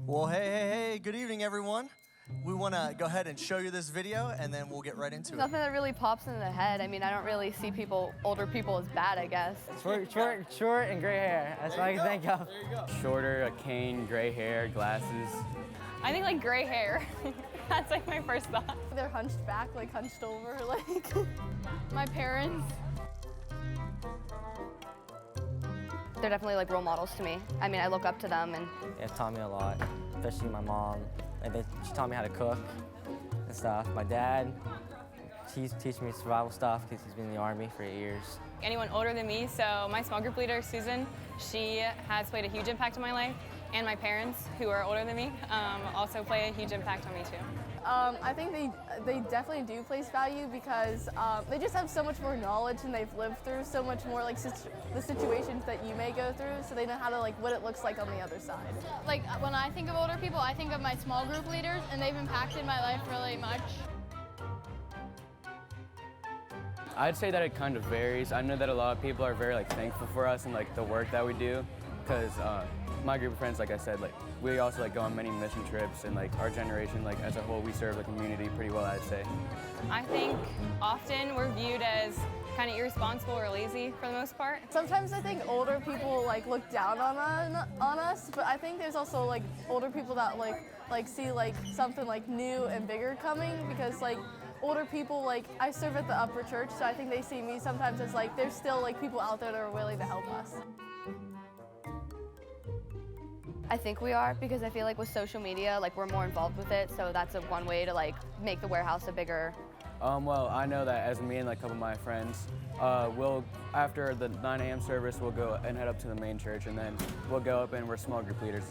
Well, hey, good evening, everyone. We want to go ahead and show you this video, and then we'll get right into it. Nothing that really pops in the head. I mean, I don't really see older people as bad, I guess. Short and gray hair. That's all I can think of. There you go. Shorter, a cane, gray hair, glasses. I think like gray hair. That's like my first thought. They're hunched back, like hunched over, like my parents. They're definitely like role models to me. I mean, I look up to them and... Yeah, it taught me a lot, especially my mom. She taught me how to cook and stuff. My dad, he's teaching me survival stuff because he's been in the Army for 8 years. Anyone older than me, so my small group leader, Susan, she has played a huge impact in my life. And my parents, who are older than me, also play a huge impact on me too. I think they definitely do place value because they just have so much more knowledge and they've lived through so much more like the situations that you may go through, so they know how to like what it looks like on the other side. Like when I think of older people, I think of my small group leaders, and they've impacted my life really much. I'd say that it kind of varies. I know that a lot of people are very thankful for us and the work that we do, because my group of friends, like I said, we also go on many mission trips, and our generation, as a whole, we serve the community pretty well, I'd say. I think often we're viewed as kind of irresponsible or lazy for the most part. Sometimes I think older people look down on us, but I think there's also older people that see something new and bigger coming, because older people, I serve at the upper church, so I think they see me sometimes as there's still people out there that are willing to help us. I think we are, because I feel with social media, we're more involved with it, so that's one way to make the warehouse a bigger. Well, I know that as me and a couple of my friends, after the 9 a.m. service, we'll go and head up to the main church, and then we'll go up and we're small group leaders.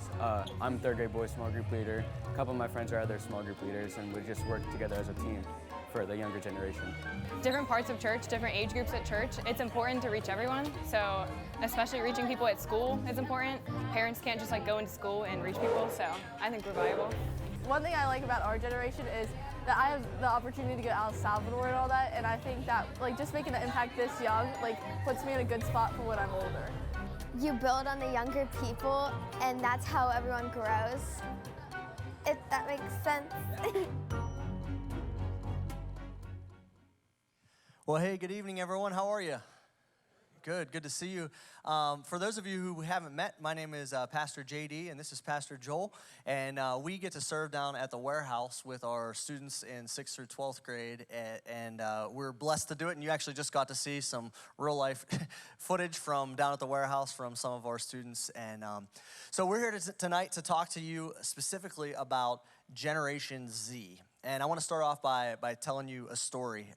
I'm third grade boys small group leader. A couple of my friends are other small group leaders, and we just work together as a team for the younger generation. Different parts of church, different age groups at church, it's important to reach everyone. So especially reaching people at school is important. Parents can't just go into school and reach people, so I think we're valuable. One thing I like about our generation is that I have the opportunity to go to El Salvador and all that, and I think that just making an impact this young puts me in a good spot for when I'm older. You build on the younger people, and that's how everyone grows, if that makes sense. Well, hey, good evening, everyone. How are you? Good to see you. For those of you who haven't met, my name is Pastor JD, and this is Pastor Joel, and we get to serve down at the warehouse with our students in 6th through 12th grade, and we're blessed to do it, and you actually just got to see some real-life footage from down at the warehouse from some of our students, and so we're here tonight to talk to you specifically about Generation Z, and I want to start off by telling you a story.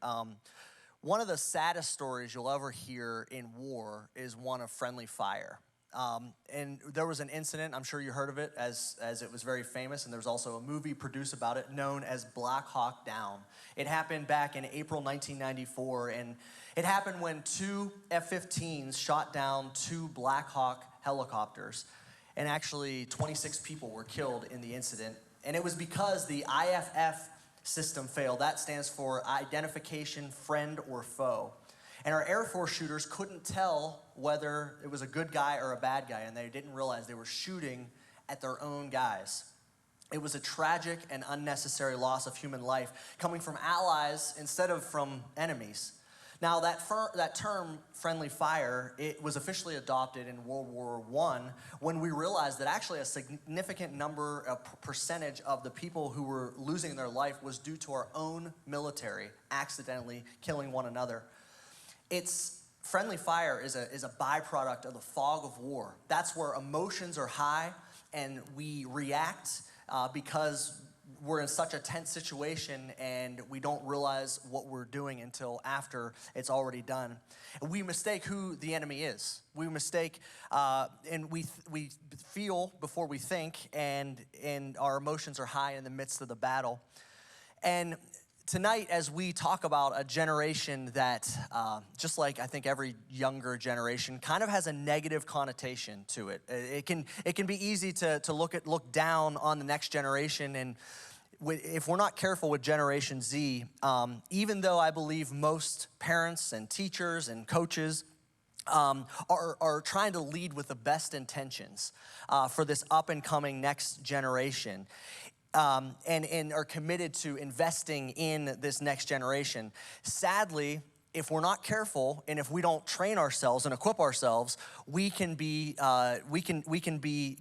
One of the saddest stories you'll ever hear in war is one of friendly fire. And there was an incident, I'm sure you heard of it, as it was very famous, and there was also a movie produced about it known as Black Hawk Down. It happened back in April 1994, and it happened when two F-15s shot down two Black Hawk helicopters, and actually 26 people were killed in the incident. And it was because the IFF system failed. That stands for Identification Friend or Foe. And our Air Force shooters couldn't tell whether it was a good guy or a bad guy, and they didn't realize they were shooting at their own guys. It was a tragic and unnecessary loss of human life coming from allies instead of from enemies. Now, that term, friendly fire, it was officially adopted in World War I when we realized that actually a significant number, a percentage of the people who were losing their life was due to our own military accidentally killing one another. Friendly fire is a byproduct of the fog of war. That's where emotions are high and we react because we're in such a tense situation and we don't realize what we're doing until after it's already done. We mistake who the enemy is. We mistake, and we feel before we think, and our emotions are high in the midst of the battle. And tonight, as we talk about a generation that, just like I think every younger generation, kind of has a negative connotation to it. It can be easy to look down on the next generation, and if we're not careful with Generation Z, even though I believe most parents and teachers and coaches are trying to lead with the best intentions for this up and coming next generation. And are committed to investing in this next generation. Sadly, if we're not careful and if we don't train ourselves and equip ourselves, we can be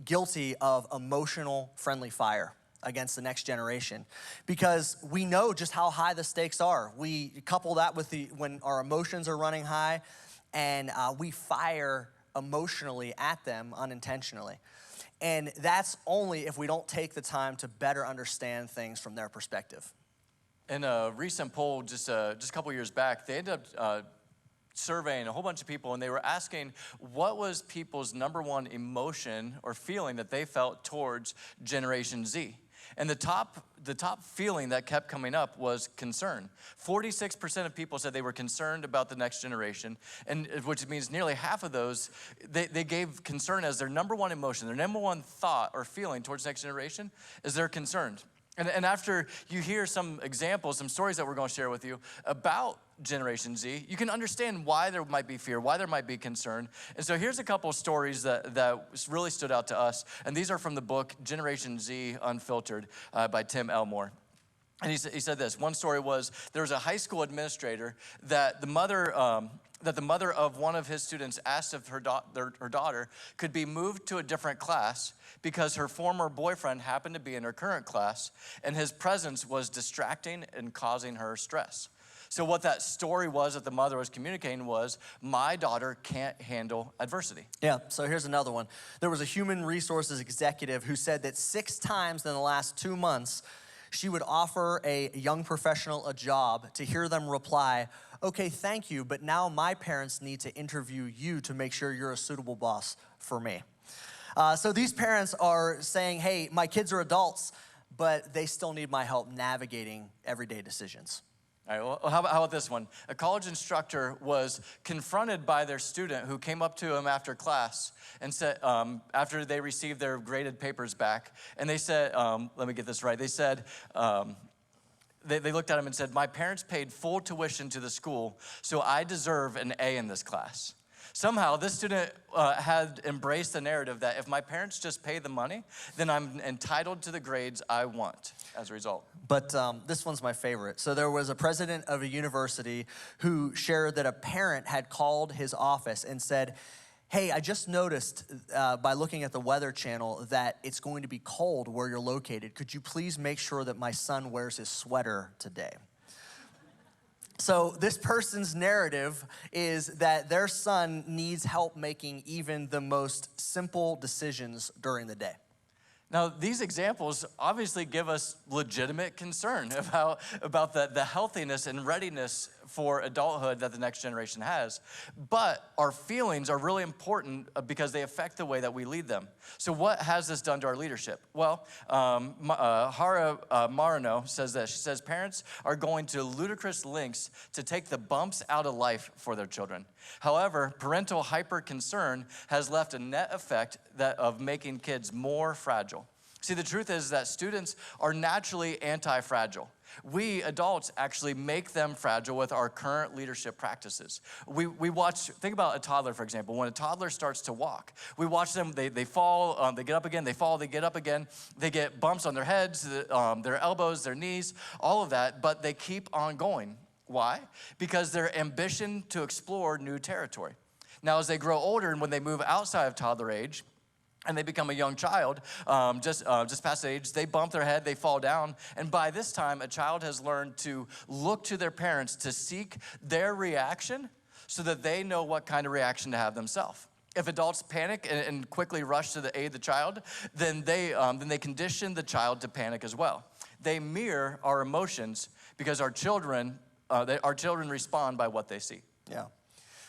guilty of emotional friendly fire against the next generation, because we know just how high the stakes are. We couple that with when our emotions are running high, and we fire emotionally at them unintentionally. And that's only if we don't take the time to better understand things from their perspective. In a recent poll just a couple years back, they ended up surveying a whole bunch of people, and they were asking what was people's number one emotion or feeling that they felt towards Generation Z. And the top feeling that kept coming up was concern. 46% of people said they were concerned about the next generation, and which means nearly half of those, they gave concern as their number one emotion, their number one thought or feeling towards the next generation is they're concerned. And after you hear some examples, some stories that we're going to share with you about Generation Z, you can understand why there might be fear, why there might be concern. And so here's a couple of stories that really stood out to us. And these are from the book Generation Z Unfiltered by Tim Elmore. And he said this. One story was there was a high school administrator that the mother of one of his students asked if her daughter could be moved to a different class because her former boyfriend happened to be in her current class, and his presence was distracting and causing her stress. So what that story was that the mother was communicating was, my daughter can't handle adversity. Yeah, so here's another one. There was a human resources executive who said that 6 times in the last 2 months, she would offer a young professional a job to hear them reply, okay, thank you, but now my parents need to interview you to make sure you're a suitable boss for me. So these parents are saying, hey, my kids are adults, but they still need my help navigating everyday decisions. All right, well, how about this one? A college instructor was confronted by their student who came up to him after class and said, after they received their graded papers back, and they said, let me get this right, they said, they looked at him and said, my parents paid full tuition to the school, so I deserve an A in this class. Somehow, this student had embraced the narrative that if my parents just pay the money, then I'm entitled to the grades I want as a result. But this one's my favorite. So there was a president of a university who shared that a parent had called his office and said, hey, I just noticed by looking at the Weather Channel that it's going to be cold where you're located. Could you please make sure that my son wears his sweater today? So this person's narrative is that their son needs help making even the most simple decisions during the day. Now, these examples obviously give us legitimate concern about the healthiness and readiness for adulthood that the next generation has. But our feelings are really important because they affect the way that we lead them. So what has this done to our leadership? Well, Hara Marino says this. She says, parents are going to ludicrous lengths to take the bumps out of life for their children. However, parental hyper-concern has left a net effect of making kids more fragile. See, the truth is that students are naturally anti-fragile. We adults actually make them fragile with our current leadership practices. We watch, think about a toddler, for example. When a toddler starts to walk, we watch them, they fall, they get up again, they fall, they get up again. They get bumps on their heads, their elbows, their knees, all of that, but they keep on going. Why? Because their ambition to explore new territory. Now, as they grow older and when they move outside of toddler age, and they become a young child, just past age, they bump their head, they fall down. And by this time, a child has learned to look to their parents to seek their reaction so that they know what kind of reaction to have themselves. If adults panic and quickly rush to the aid of the child, then they condition the child to panic as well. They mirror our emotions because our children respond by what they see. Yeah.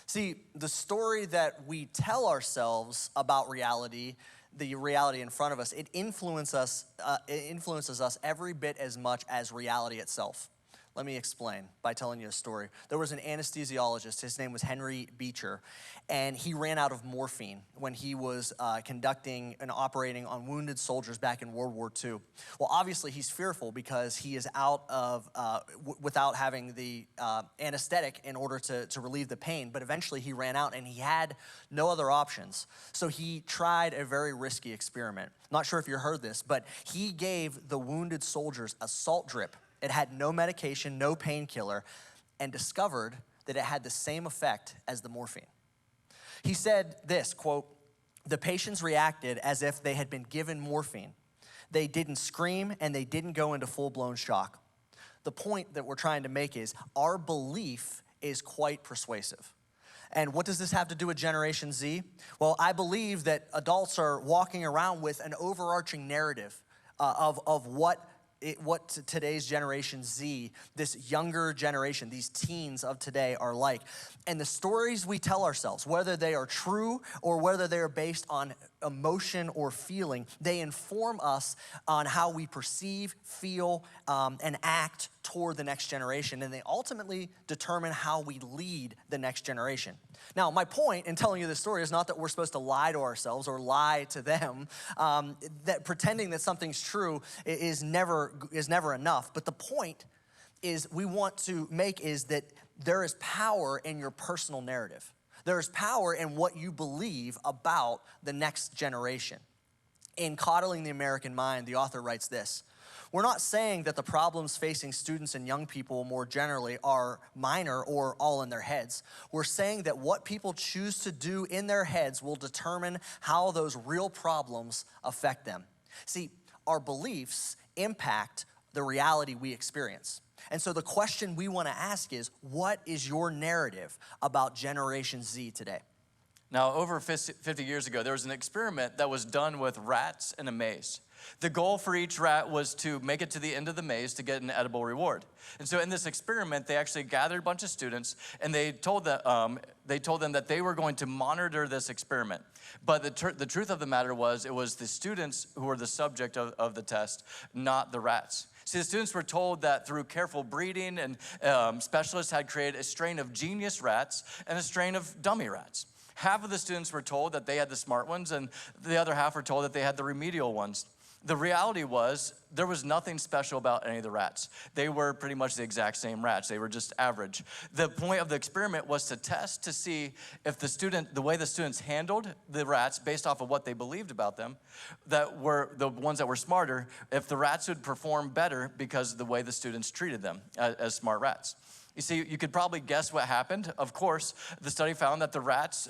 See, the story that we tell ourselves about reality, the reality in front of us, it influences us every bit as much as reality itself. Let me explain by telling you a story. There was an anesthesiologist, his name was Henry Beecher, and he ran out of morphine when he was conducting and operating on wounded soldiers back in World War II. Well, obviously he's fearful because he is out of, without having the anesthetic in order to relieve the pain, but eventually he ran out and he had no other options. So he tried a very risky experiment. Not sure if you heard this, but he gave the wounded soldiers a salt drip. It had no medication, no painkiller, and discovered that it had the same effect as the morphine. He said this, quote, "The patients reacted as if they had been given morphine. They didn't scream and they didn't go into full-blown shock." The point that we're trying to make is our belief is quite persuasive. And what does this have to do with Generation Z? Well, I believe that adults are walking around with an overarching narrative of what today's Generation Z, this younger generation, these teens of today are like. And the stories we tell ourselves, whether they are true or whether they are based on emotion or feeling, they inform us on how we perceive, feel, and act toward the next generation. And they ultimately determine how we lead the next generation. Now, my point in telling you this story is not that we're supposed to lie to ourselves or lie to them. That pretending that something's true is never enough. But the point is we want to make is that there is power in your personal narrative. There is power in what you believe about the next generation. In Coddling the American Mind, the author writes this: "We're not saying that the problems facing students and young people more generally are minor or all in their heads. We're saying that what people choose to do in their heads will determine how those real problems affect them." See, our beliefs impact the reality we experience. And so the question we want to ask is, what is your narrative about Generation Z today? Now, over 50 years ago, there was an experiment that was done with rats in a maze. The goal for each rat was to make it to the end of the maze to get an edible reward. And so in this experiment, they actually gathered a bunch of students and they told them that they were going to monitor this experiment. But the truth of the matter was, it was the students who were the subject of the test, not the rats. See, the students were told that through careful breeding and specialists had created a strain of genius rats and a strain of dummy rats. Half of the students were told that they had the smart ones and the other half were told that they had the remedial ones. The reality was there was nothing special about any of the rats. They were pretty much the exact same rats. They were just average. The point of the experiment was to test to see if the way the students handled the rats based off of what they believed about them, that were the ones that were smarter, if the rats would perform better because of the way the students treated them as smart rats. You see, you could probably guess what happened. Of course, the study found that the rats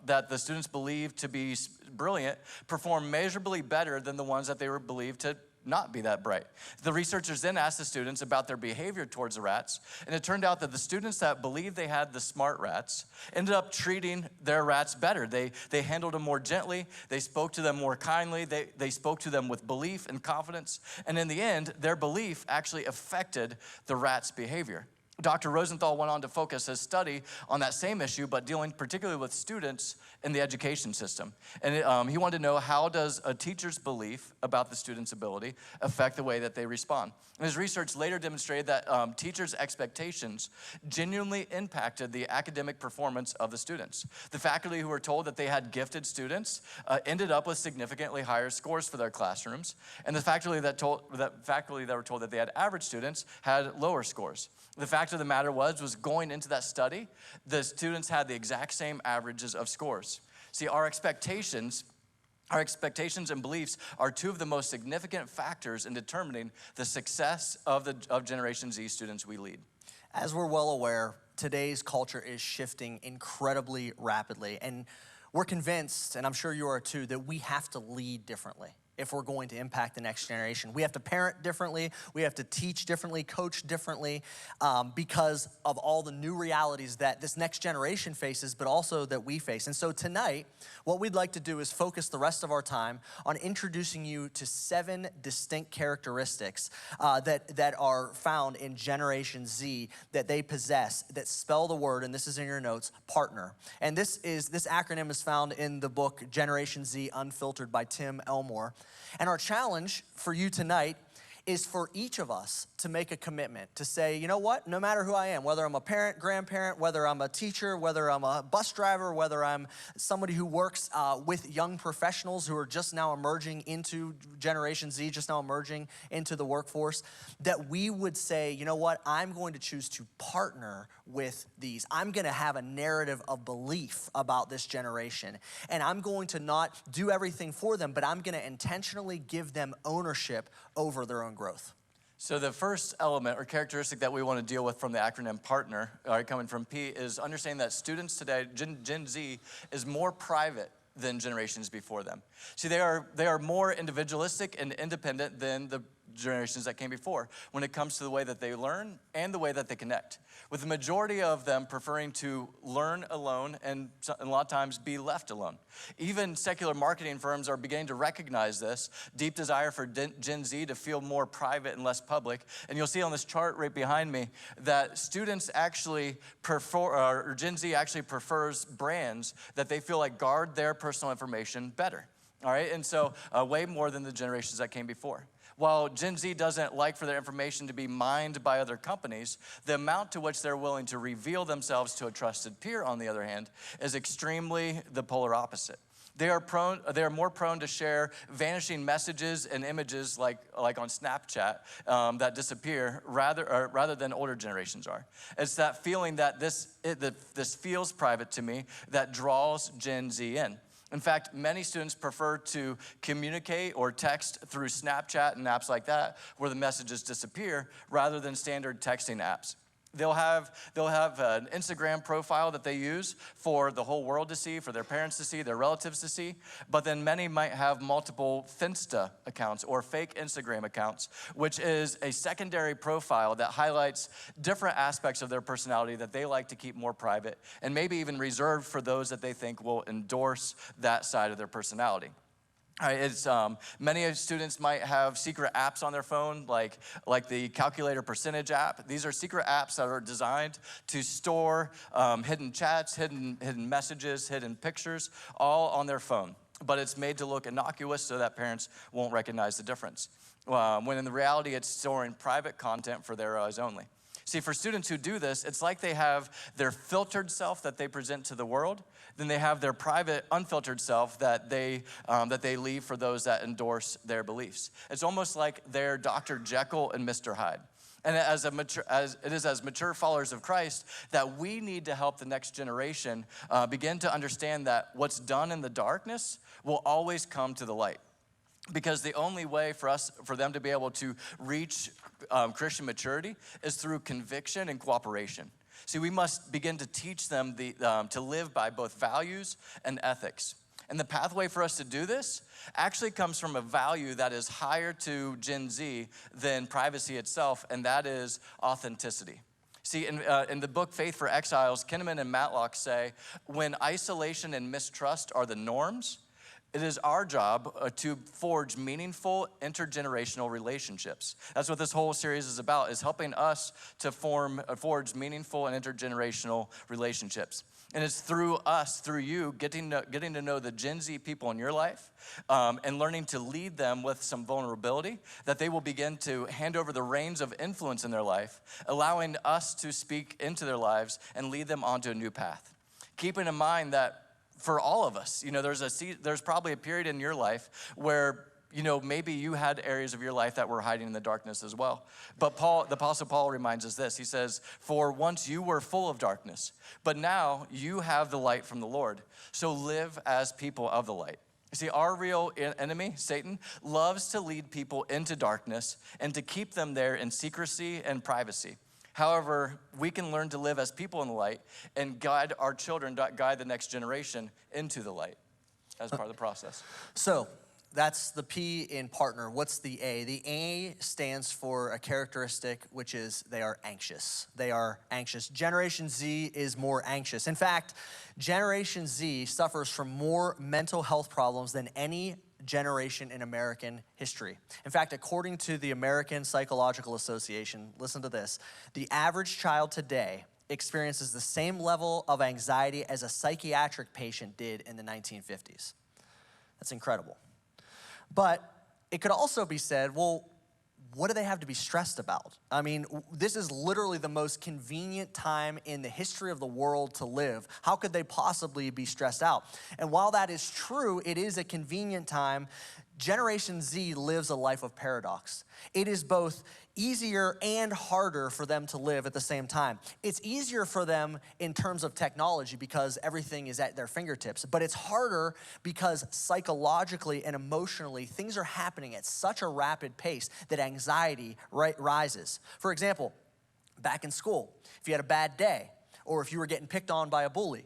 that the students believed to be brilliant performed measurably better than the ones that they were believed to not be that bright. The researchers then asked the students about their behavior towards the rats, and it turned out that the students that believed they had the smart rats ended up treating their rats better. They handled them more gently, they spoke to them more kindly, they spoke to them with belief and confidence, and in the end, their belief actually affected the rats' behavior. Dr. Rosenthal went on to focus his study on that same issue, but dealing particularly with students in the education system. And he wanted to know, how does a teacher's belief about the student's ability affect the way that they respond? And his research later demonstrated that teachers' expectations genuinely impacted the academic performance of the students. The faculty who were told that they had gifted students ended up with significantly higher scores for their classrooms, and the faculty that were told that they had average students had lower scores. The fact of the matter was going into that study, the students had the exact same averages of scores. See, our expectations and beliefs are two of the most significant factors in determining the success of Generation Z students we lead. As we're well aware, today's culture is shifting incredibly rapidly, and we're convinced, and I'm sure you are too, that we have to lead differently if we're going to impact the next generation. We have to parent differently, we have to teach differently, coach differently, because of all the new realities that this next generation faces, but also that we face. And so tonight, what we'd like to do is focus the rest of our time on introducing you to 7 distinct characteristics that are found in Generation Z that they possess, that spell the word, and this is in your notes, partner. And this acronym is found in the book Generation Z Unfiltered by Tim Elmore. And our challenge for you tonight is for each of us to make a commitment to say, you know what, no matter who I am, whether I'm a parent, grandparent, whether I'm a teacher, whether I'm a bus driver, whether I'm somebody who works with young professionals who are just now emerging into Generation Z, just now emerging into the workforce, that we would say, you know what, I'm going to choose to partner with these. I'm gonna have a narrative of belief about this generation, and I'm going to not do everything for them, but I'm gonna intentionally give them ownership over their own growth. So the first element or characteristic that we want to deal with from the acronym partner, all right, coming from P, is understanding that students today, Gen Z, is more private than generations before them. See, they are more individualistic and independent than the generations that came before when it comes to the way that they learn and the way that they connect, with the majority of them preferring to learn alone and a lot of times be left alone. Even secular marketing firms are beginning to recognize this deep desire for Gen Z to feel more private and less public. And you'll see on this chart right behind me that students actually or Gen Z actually prefers brands that they feel like guard their personal information better. All right, and so way more than the generations that came before. While Gen Z doesn't like for their information to be mined by other companies, the amount to which they're willing to reveal themselves to a trusted peer, on the other hand, is extremely the polar opposite. They are more prone to share vanishing messages and images like on Snapchat that disappear rather than older generations are. It's that feeling that this feels private to me that draws Gen Z in. In fact, many students prefer to communicate or text through Snapchat and apps like that, where the messages disappear, rather than standard texting apps. They'll have an Instagram profile that they use for the whole world to see, for their parents to see, their relatives to see, but then many might have multiple Finsta accounts or fake Instagram accounts, which is a secondary profile that highlights different aspects of their personality that they like to keep more private and maybe even reserved for those that they think will endorse that side of their personality. All right, many students might have secret apps on their phone, like the calculator percentage app. These are secret apps that are designed to store hidden chats, hidden messages, hidden pictures, all on their phone. But it's made to look innocuous so that parents won't recognize the difference. When in the reality, it's storing private content for their eyes only. See, for students who do this, it's like they have their filtered self that they present to the world, then they have their private, unfiltered self that they leave for those that endorse their beliefs. It's almost like they're Dr. Jekyll and Mr. Hyde. And as mature followers of Christ, that we need to help the next generation begin to understand that what's done in the darkness will always come to the light. Because the only way for them to be able to reach Christian maturity is through conviction and cooperation. See, we must begin to teach them to live by both values and ethics. And the pathway for us to do this actually comes from a value that is higher to Gen Z than privacy itself, and that is authenticity. See, in the book Faith for Exiles, Kinnaman and Matlock say, when isolation and mistrust are the norms, It is our job to forge meaningful intergenerational relationships. That's what this whole series is about, is helping us to forge meaningful and intergenerational relationships. And it's through us, through you, getting to know the Gen Z people in your life and learning to lead them with some vulnerability, that they will begin to hand over the reins of influence in their life, allowing us to speak into their lives and lead them onto a new path. Keeping in mind that for all of us, there's probably a period in your life where maybe you had areas of your life that were hiding in the darkness as well. But the Apostle Paul reminds us this. He says, for once you were full of darkness, but now you have the light from the Lord. So live as people of the light. You see, our real enemy, Satan, loves to lead people into darkness and to keep them there in secrecy and privacy. However, we can learn to live as people in the light and guide our children, guide the next generation into the light as part of the process. So that's the P in partner. What's the A? The A stands for a characteristic, which is they are anxious. They are anxious. Generation Z is more anxious. In fact, Generation Z suffers from more mental health problems than any generation in American history. In fact, according to the American Psychological Association, listen to this, the average child today experiences the same level of anxiety as a psychiatric patient did in the 1950s. That's incredible. But it could also be said, well, what do they have to be stressed about? I mean, this is literally the most convenient time in the history of the world to live. How could they possibly be stressed out? And while that is true, it is a convenient time. Generation Z lives a life of paradox. It is both easier and harder for them to live at the same time. It's easier for them in terms of technology because everything is at their fingertips, but it's harder because psychologically and emotionally, things are happening at such a rapid pace that anxiety rises. For example, back in school, if you had a bad day or if you were getting picked on by a bully,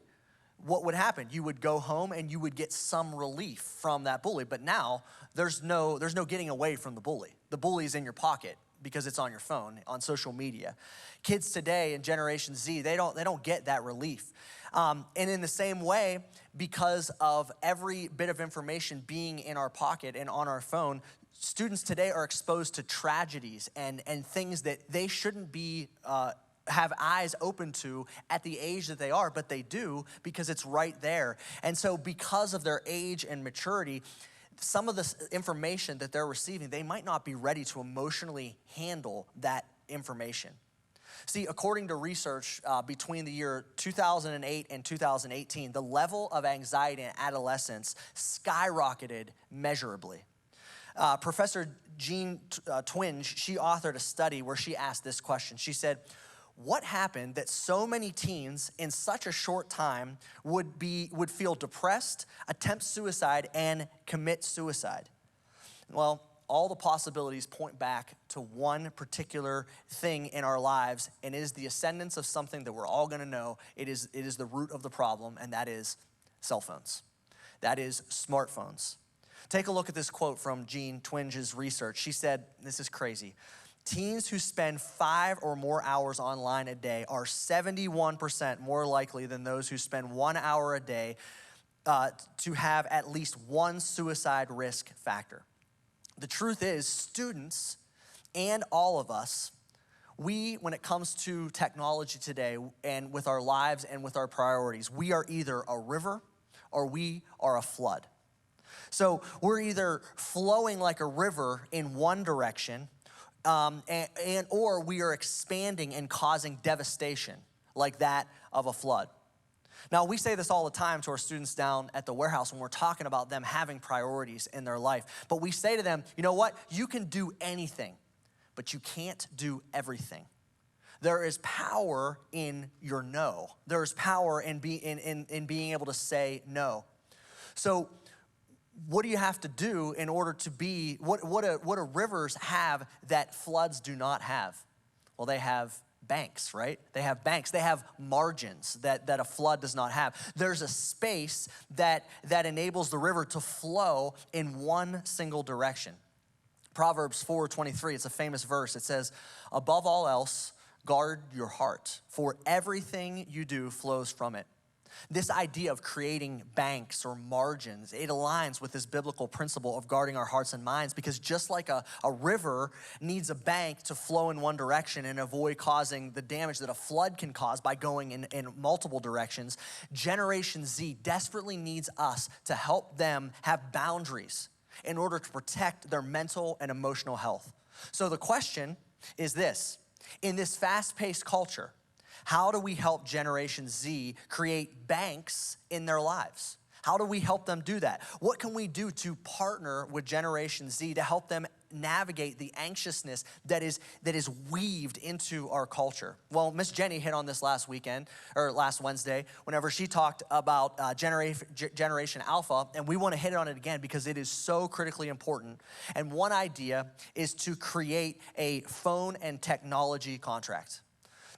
what would happen? You would go home and you would get some relief from that bully, but now there's no getting away from the bully. The bully's in your pocket because it's on your phone, on social media. Kids today in Generation Z, they don't get that relief. And in the same way, because of every bit of information being in our pocket and on our phone, students today are exposed to tragedies and things that they shouldn't be have eyes open to at the age that they are, but they do because it's right there. And so because of their age and maturity, some of the information that they're receiving, they might not be ready to emotionally handle that information. See, according to research between the year 2008 and 2018, the level of anxiety in adolescence skyrocketed measurably. Professor Jean Twenge, she authored a study where she asked this question. She said, what happened that so many teens in such a short time would feel depressed, attempt suicide, and commit suicide? Well, all the possibilities point back to one particular thing in our lives, and it is the ascendance of something that we're all gonna know. It is the root of the problem, and that is cell phones. That is smartphones. Take a look at this quote from Jean Twenge's research. She said, this is crazy. Teens who spend 5 or more hours online a day are 71% more likely than those who spend 1 hour a day to have at least one suicide risk factor. The truth is, students and all of us, when it comes to technology today and with our lives and with our priorities, we are either a river or we are a flood. So we're either flowing like a river in one direction, or we are expanding and causing devastation like that of a flood. Now, we say this all the time to our students down at the warehouse when we're talking about them having priorities in their life. But we say to them, you know what? You can do anything, but you can't do everything. There is power in your no. There is power in being able to say no. So what do you have to do in order to be, what do rivers have that floods do not have? Well, they have banks, right? They have banks. They have margins that a flood does not have. There's a space that enables the river to flow in one single direction. Proverbs 4:23, it's a famous verse. It says, above all else, guard your heart, for everything you do flows from it. This idea of creating banks or margins, it aligns with this biblical principle of guarding our hearts and minds, because just like a river needs a bank to flow in one direction and avoid causing the damage that a flood can cause by going in multiple directions, Generation Z desperately needs us to help them have boundaries in order to protect their mental and emotional health. So the question is this: in this fast-paced culture, how do we help Generation Z create banks in their lives? How do we help them do that? What can we do to partner with Generation Z to help them navigate the anxiousness that is weaved into our culture? Well, Miss Jenny hit on this last Wednesday, whenever she talked about Generation Alpha, and we want to hit on it again because it is so critically important. And one idea is to create a phone and technology contract.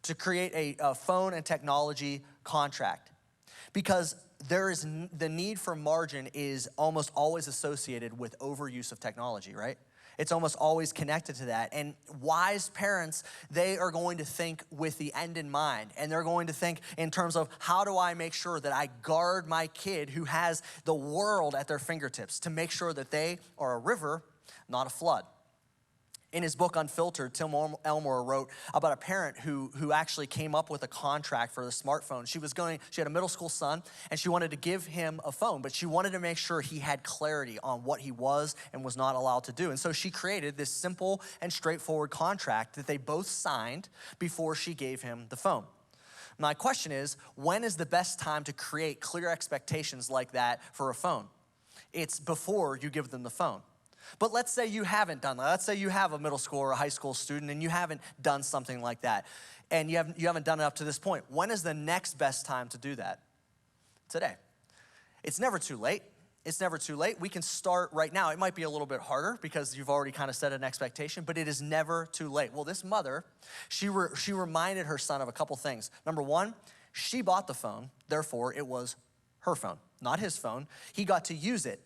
To create a phone and technology contract. Because the need for margin is almost always associated with overuse of technology, right? It's almost always connected to that. And wise parents, they are going to think with the end in mind. And they're going to think in terms of, how do I make sure that I guard my kid who has the world at their fingertips, to make sure that they are a river, not a flood. In his book, Unfiltered, Tim Elmore wrote about a parent who actually came up with a contract for the smartphone. She had a middle school son, and she wanted to give him a phone, but she wanted to make sure he had clarity on what he was and was not allowed to do. And so she created this simple and straightforward contract that they both signed before she gave him the phone. My question is, when is the best time to create clear expectations like that for a phone? It's before you give them the phone. But let's say you haven't done that. Let's say you have a middle school or a high school student and you haven't done something like that, and you haven't done it up to this point. When is the next best time to do that? Today. It's never too late. It's never too late. We can start right now. It might be a little bit harder because you've already kind of set an expectation, but it is never too late. Well, this mother, she reminded her son of a couple things. Number one, she bought the phone, therefore it was her phone, not his phone. He got to use it.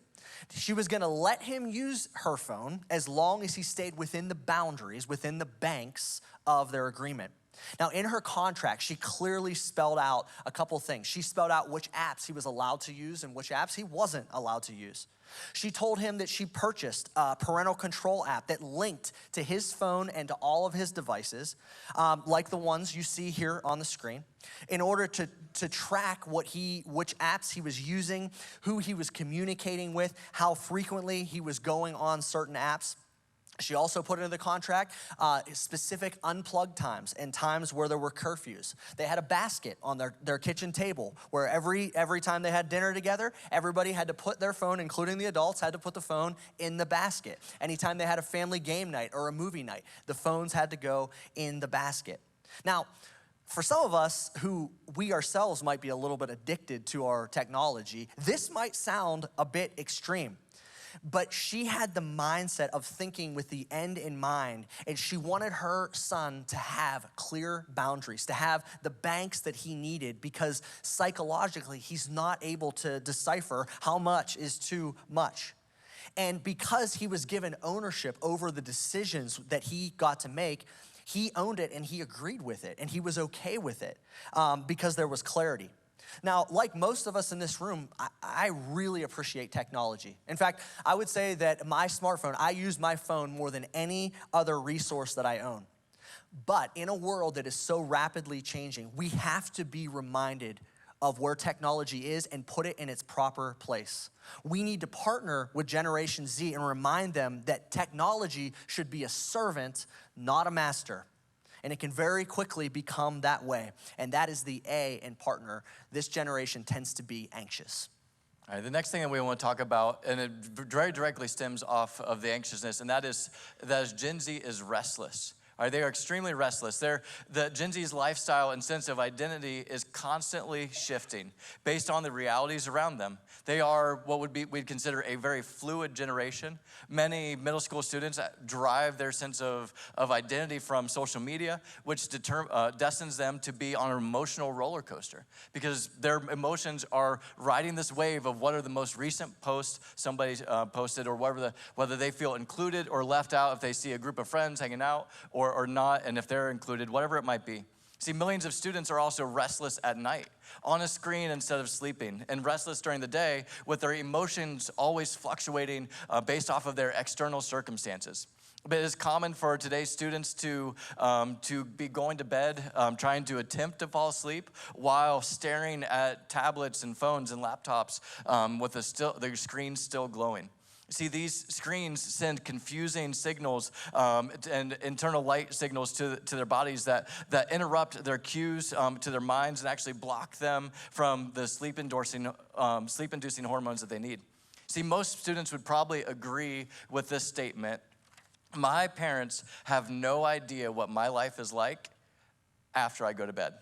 She was going to let him use her phone as long as he stayed within the boundaries, within the banks of their agreement. Now, in her contract, she clearly spelled out a couple things. She spelled out which apps he was allowed to use and which apps he wasn't allowed to use. She told him that she purchased a parental control app that linked to his phone and to all of his devices, like the ones you see here on the screen, in order to track which apps he was using, who he was communicating with, how frequently he was going on certain apps. She also put into the contract specific unplugged times and times where there were curfews. They had a basket on their kitchen table where every time they had dinner together, everybody had to put their phone, including the adults, had to put the phone in the basket. Anytime they had a family game night or a movie night, the phones had to go in the basket. Now, for some of us who we ourselves might be a little bit addicted to our technology, this might sound a bit extreme. But she had the mindset of thinking with the end in mind, and she wanted her son to have clear boundaries, to have the banks that he needed, because psychologically he's not able to decipher how much is too much. And because he was given ownership over the decisions that he got to make, he owned it and he agreed with it and he was okay with it because there was clarity. Now, like most of us in this room, I really appreciate technology. In fact, I would say that my smartphone, I use my phone more than any other resource that I own. But in a world that is so rapidly changing, we have to be reminded of where technology is and put it in its proper place. We need to partner with Generation Z and remind them that technology should be a servant, not a master. And it can very quickly become that way. And that is the A in partner. This generation tends to be anxious. All right, the next thing that we want to talk about, and it very directly stems off of the anxiousness, and that is Gen Z is restless. All right, they are extremely restless. The Gen Z's lifestyle and sense of identity is constantly shifting based on the realities around them. They are what we'd consider a very fluid generation. Many middle school students derive their sense of identity from social media, which destines them to be on an emotional roller coaster because their emotions are riding this wave of what are the most recent posts somebody posted, or whether they feel included or left out if they see a group of friends hanging out or not, and if they're included, whatever it might be. See, millions of students are also restless at night, on a screen instead of sleeping, and restless during the day with their emotions always fluctuating based off of their external circumstances. But it is common for today's students to be going to bed, trying to attempt to fall asleep while staring at tablets and phones and laptops with their screens still glowing. See, these screens send confusing signals and internal light signals to their bodies that interrupt their cues to their minds and actually block them from the sleep-inducing hormones that they need. See, most students would probably agree with this statement. My parents have no idea what my life is like after I go to bed.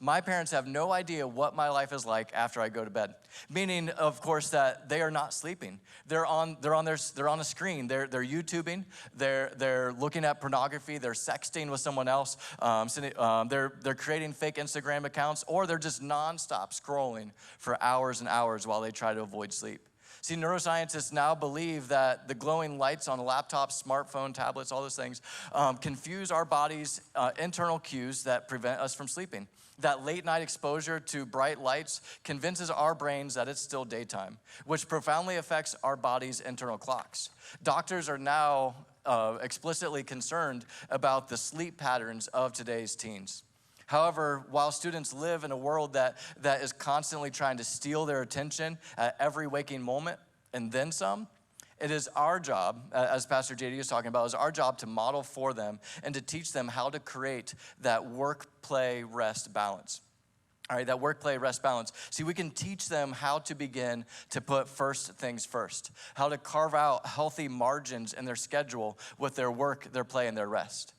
My parents have no idea what my life is like after I go to bed. Meaning, of course, that they are not sleeping. They're on a screen. They're YouTubing. They're looking at pornography. They're sexting with someone else. They're creating fake Instagram accounts, or they're just nonstop scrolling for hours and hours while they try to avoid sleep. See, neuroscientists now believe that the glowing lights on laptops, smartphone, tablets, all those things confuse our body's internal cues that prevent us from sleeping. That late night exposure to bright lights convinces our brains that it's still daytime, which profoundly affects our body's internal clocks. Doctors are now explicitly concerned about the sleep patterns of today's teens. However, while students live in a world that is constantly trying to steal their attention at every waking moment and then some, it is our job, as Pastor JD is talking about, is our job to model for them and to teach them how to create that work-play-rest balance. All right, that work-play-rest balance. See, we can teach them how to begin to put first things first, how to carve out healthy margins in their schedule with their work, their play, and their rest.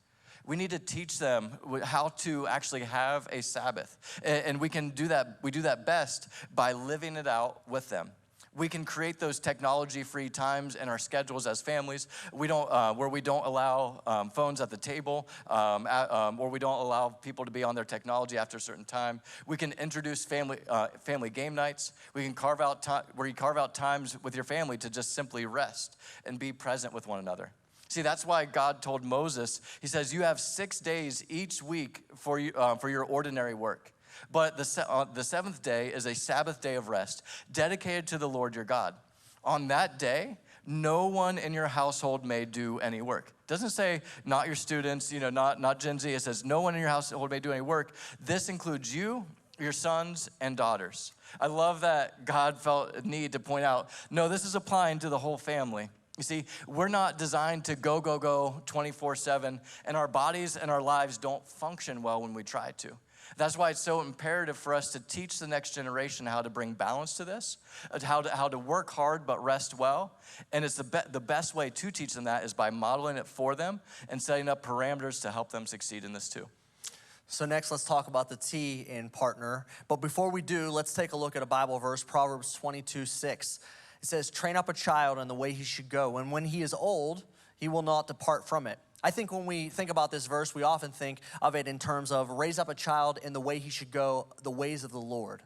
We need to teach them how to actually have a Sabbath. And we can do that, we do that best by living it out with them. We can create those technology-free times in our schedules as families. Where we don't allow phones at the table, or we don't allow people to be on their technology after a certain time. We can introduce family game nights. We can carve out times with your family to just simply rest and be present with one another. See, that's why God told Moses, he says, you have 6 days each week for your ordinary work. But the seventh day is a Sabbath day of rest, dedicated to the Lord your God. On that day, no one in your household may do any work. It doesn't say not your students, not Gen Z. It says no one in your household may do any work. This includes you, your sons, and daughters. I love that God felt a need to point out, no, this is applying to the whole family. You see, we're not designed to go 24/7, and our bodies and our lives don't function well when we try to. That's why it's so imperative for us to teach the next generation how to bring balance to this, how to work hard but rest well. And it's the best way to teach them that is by modeling it for them and setting up parameters to help them succeed in this too. So next, let's talk about the T in partner. But before we do, let's take a look at a Bible verse, Proverbs 22:6. It says, train up a child in the way he should go, and when he is old, he will not depart from it. I think when we think about this verse, we often think of it in terms of raise up a child in the way he should go, the ways of the Lord.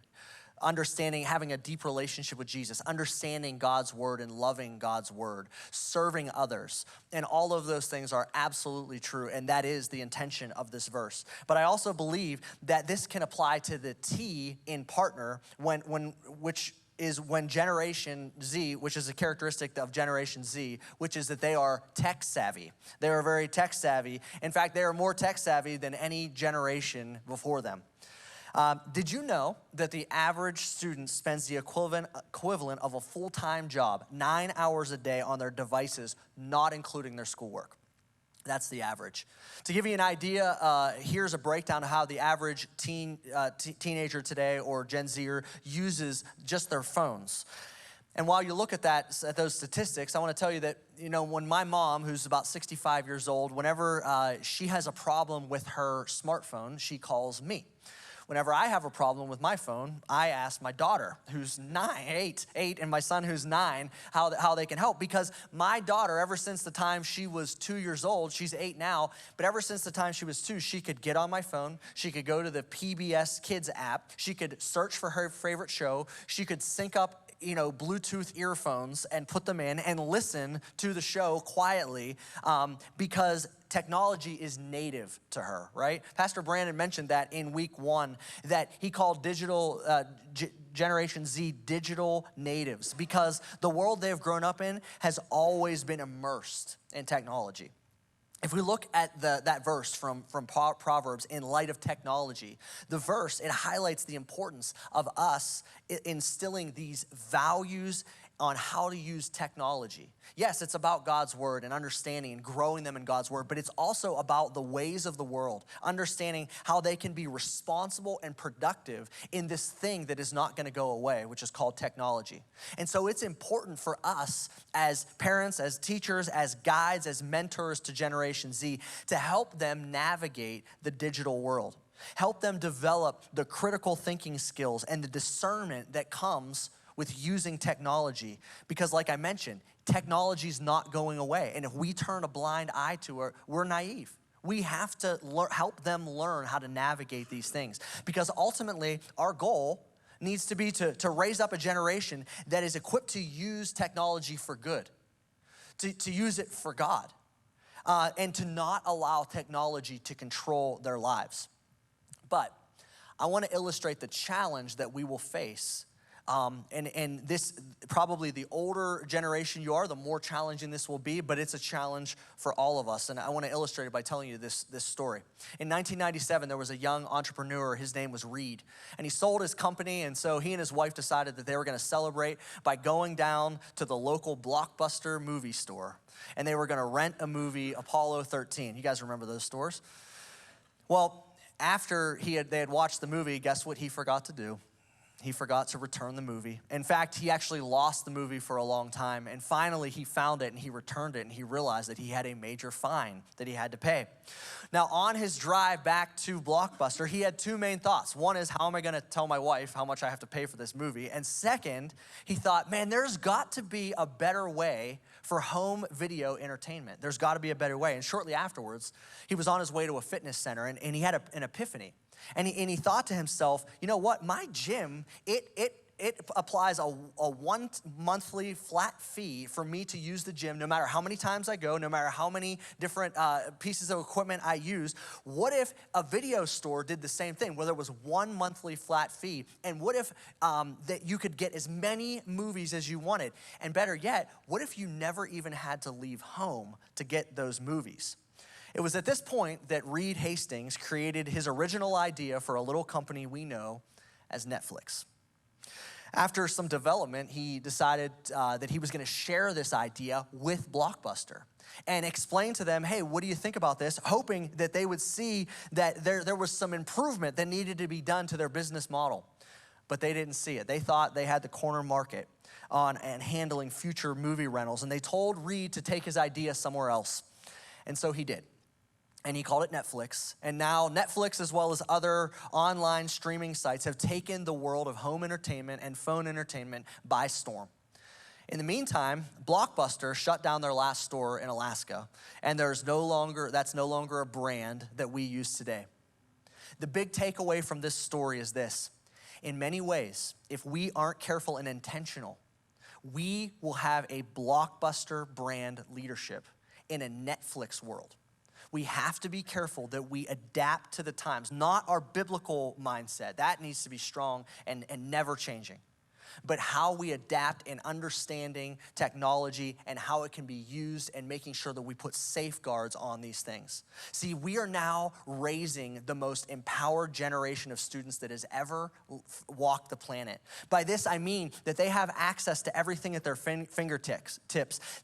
Understanding, having a deep relationship with Jesus, understanding God's word and loving God's word, serving others. And all of those things are absolutely true, and that is the intention of this verse. But I also believe that this can apply to the T in partner, which is when Generation Z, which is a characteristic of Generation Z, which is that they are tech savvy. They are very tech savvy. In fact, they are more tech savvy than any generation before them. Did you know that the average student spends the equivalent of a full-time job, 9 hours a day on their devices, not including their schoolwork? That's the average. To give you an idea, here's a breakdown of how the average teenager today or Gen Zer uses just their phones. And while you look at those statistics, I want to tell you that, when my mom, who's about 65 years old, whenever she has a problem with her smartphone, she calls me. Whenever I have a problem with my phone, I ask my daughter, who's 8, and my son, who's 9, how they can help. Because my daughter, ever since the time she was 2 years old, she's 8 now, but ever since the time she was 2, she could get on my phone, she could go to the PBS Kids app, she could search for her favorite show, she could sync up Bluetooth earphones and put them in and listen to the show quietly because technology is native to her, right? Pastor Brandon mentioned that in week 1, that he called Generation Z digital natives because the world they've grown up in has always been immersed in technology. If we look at that verse from Proverbs in light of technology, the verse, it highlights the importance of us instilling these values on how to use technology. Yes, it's about God's word and understanding and growing them in God's word, but it's also about the ways of the world, understanding how they can be responsible and productive in this thing that is not going to go away, which is called technology. And so it's important for us as parents, as teachers, as guides, as mentors to Generation Z to help them navigate the digital world. Help them develop the critical thinking skills and the discernment that comes with using technology. Because like I mentioned, technology is not going away. And if we turn a blind eye to it, we're naive. We have to help them learn how to navigate these things. Because ultimately, our goal needs to be to raise up a generation that is equipped to use technology for good, to use it for God, and to not allow technology to control their lives. But I want to illustrate the challenge that we will face. And this, probably the older generation you are, the more challenging this will be, but it's a challenge for all of us. And I want to illustrate it by telling you this story. In 1997, there was a young entrepreneur. His name was Reed, and he sold his company. And so he and his wife decided that they were going to celebrate by going down to the local Blockbuster movie store. And they were going to rent a movie, Apollo 13. You guys remember those stores? Well, after they had watched the movie, guess what he forgot to do? He forgot to return the movie. In fact, he actually lost the movie for a long time. And finally, he found it and he returned it and he realized that he had a major fine that he had to pay. Now, on his drive back to Blockbuster, he had two main thoughts. One is, how am I going to tell my wife how much I have to pay for this movie? And second, he thought, man, there's got to be a better way for home video entertainment. There's got to be a better way. And shortly afterwards, he was on his way to a fitness center and he had an epiphany. And he thought to himself, you know what, my gym, it applies a 1 monthly flat fee for me to use the gym no matter how many times I go, no matter how many different pieces of equipment I use. What if a video store did the same thing, where there was 1 monthly flat fee? And what if that you could get as many movies as you wanted? And better yet, what if you never even had to leave home to get those movies? It was at this point that Reed Hastings created his original idea for a little company we know as Netflix. After some development, he decided that he was going to share this idea with Blockbuster and explain to them, hey, what do you think about this? Hoping that they would see that there was some improvement that needed to be done to their business model. But they didn't see it. They thought they had the corner market on and handling future movie rentals. And they told Reed to take his idea somewhere else. And so he did. And he called it Netflix. And now Netflix, as well as other online streaming sites, have taken the world of home entertainment and phone entertainment by storm. In the meantime, Blockbuster shut down their last store in Alaska, and that's no longer a brand that we use today. The big takeaway from this story is this: in many ways, if we aren't careful and intentional, we will have a Blockbuster brand leadership in a Netflix world. We have to be careful that we adapt to the times, not our biblical mindset. That needs to be strong and never changing. But how we adapt in understanding technology and how it can be used and making sure that we put safeguards on these things. See, we are now raising the most empowered generation of students that has ever walked the planet. By this, I mean that they have access to everything at their fingertips.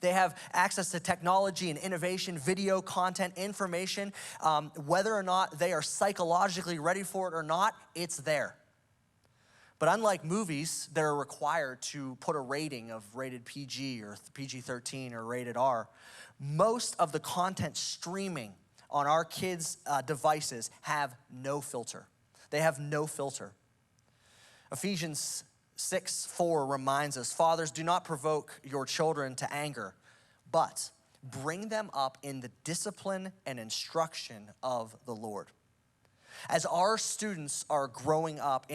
They have access to technology and innovation, video content, information. Whether or not they are psychologically ready for it or not, it's there. But unlike movies that are required to put a rating of rated PG or PG-13 or rated R, most of the content streaming on our kids' devices have no filter. They have no filter. Ephesians 6:4 reminds us, fathers, do not provoke your children to anger, but bring them up in the discipline and instruction of the Lord. As our students are growing up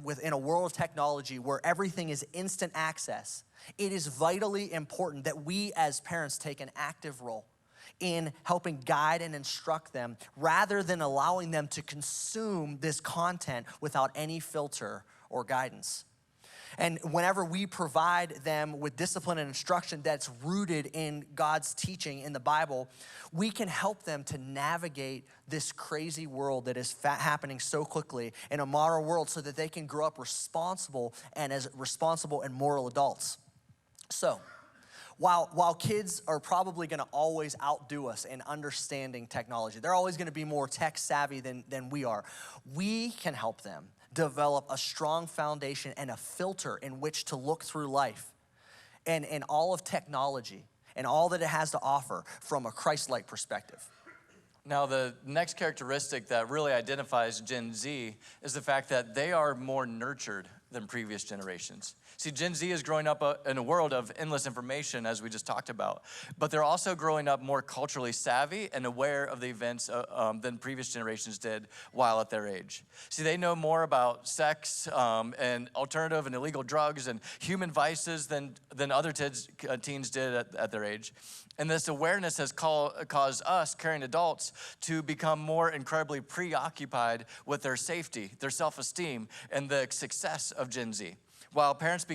within a world of technology where everything is instant access, it is vitally important that we as parents take an active role in helping guide and instruct them rather than allowing them to consume this content without any filter or guidance. And whenever we provide them with discipline and instruction that's rooted in God's teaching in the Bible, we can help them to navigate this crazy world that is happening so quickly in a modern world so that they can grow up responsible and moral adults. So, while kids are probably gonna always outdo us in understanding technology, they're always gonna be more tech savvy than we are, we can help them develop a strong foundation and a filter in which to look through life and all of technology and all that it has to offer from a Christ-like perspective. Now, the next characteristic that really identifies Gen Z is the fact that they are more nurtured than previous generations. See, Gen Z is growing up in a world of endless information, as we just talked about, but they're also growing up more culturally savvy and aware of the events than previous generations did while at their age. See, they know more about sex and alternative and illegal drugs and human vices than other teens did at their age. And this awareness has caused us, caring adults, to become more incredibly preoccupied with their safety, their self-esteem, and the success of Gen Z. While parents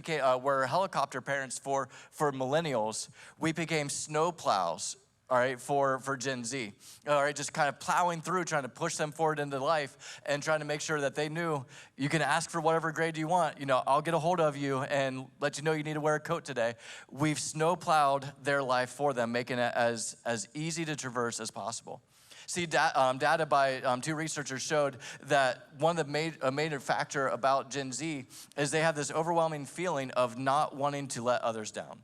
were helicopter parents for millennials, we became snow plows, all right, for Gen Z. All right, just kind of plowing through, trying to push them forward into life and trying to make sure that they knew you can ask for whatever grade you want. You know, I'll get a hold of you and let you know you need to wear a coat today. We've snow plowed their life for them, making it as easy to traverse as possible. See, data by two researchers showed that one of the major factor about Gen Z is they have this overwhelming feeling of not wanting to let others down.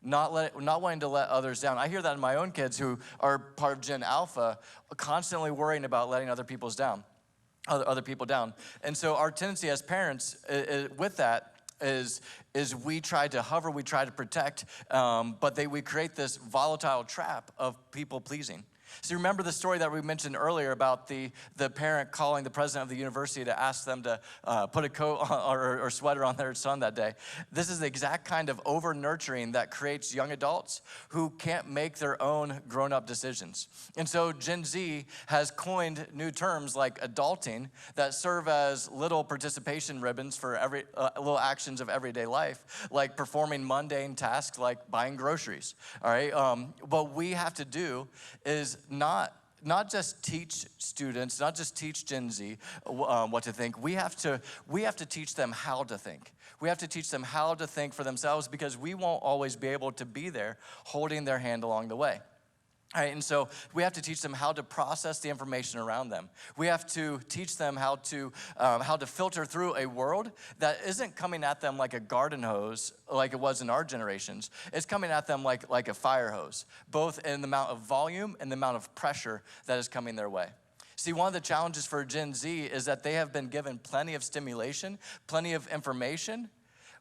Not wanting to let others down. I hear that in my own kids who are part of Gen Alpha, constantly worrying about letting other people down. And so our tendency as parents with that is we try to hover, we try to protect, but we create this volatile trap of people pleasing. So remember the story that we mentioned earlier about the parent calling the president of the university to ask them to put a coat or sweater on their son that day. This is the exact kind of over-nurturing that creates young adults who can't make their own grown-up decisions. And so Gen Z has coined new terms like adulting that serve as little participation ribbons for every little actions of everyday life, like performing mundane tasks like buying groceries, all right? What we have to do is not just teach students, not just teach Gen Z what to think. We have to teach them how to think. We have to teach them how to think for themselves because we won't always be able to be there holding their hand along the way. All right, and so we have to teach them how to process the information around them. We have to teach them how to filter through a world that isn't coming at them like a garden hose like it was in our generations. It's coming at them like a fire hose, both in the amount of volume and the amount of pressure that is coming their way. See, one of the challenges for Gen Z is that they have been given plenty of stimulation, plenty of information,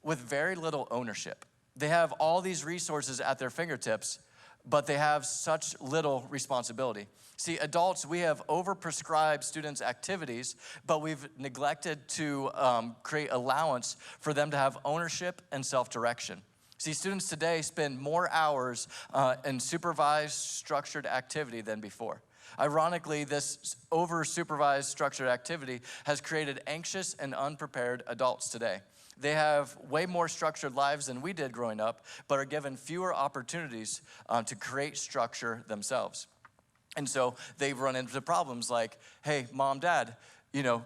with very little ownership. They have all these resources at their fingertips, but they have such little responsibility. See, adults, we have overprescribed students' activities, but we've neglected to create allowance for them to have ownership and self-direction. See, students today spend more hours in supervised, structured activity than before. Ironically, this over-supervised, structured activity has created anxious and unprepared adults today. They have way more structured lives than we did growing up, but are given fewer opportunities to create structure themselves. And so they've run into problems like, hey, mom, dad,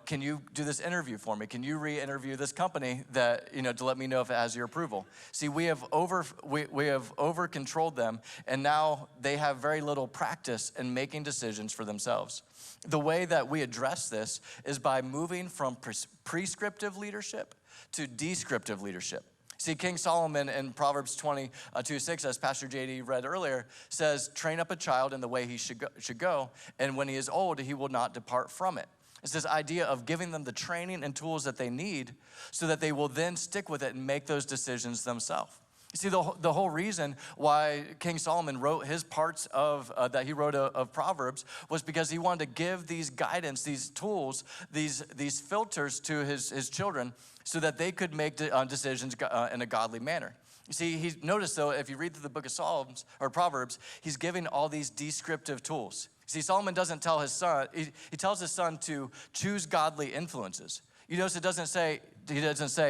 can you do this interview for me? Can you re-interview this company that, to let me know if it has your approval? See, we have over-controlled them, and now they have very little practice in making decisions for themselves. The way that we address this is by moving from prescriptive leadership to descriptive leadership. See, King Solomon in Proverbs 22:6, as Pastor JD read earlier, says, train up a child in the way he should go, and when he is old, he will not depart from it. It's this idea of giving them the training and tools that they need so that they will then stick with it and make those decisions themselves. You see, the whole reason why King Solomon wrote his parts of, that he wrote of Proverbs was because he wanted to give these guidance, these tools, these filters to his children so that they could make decisions in a godly manner. You see, he noticed though, if you read through the book of Psalms or Proverbs, he's giving all these descriptive tools. See, Solomon doesn't tell his son, he tells his son to choose godly influences. You notice he doesn't say,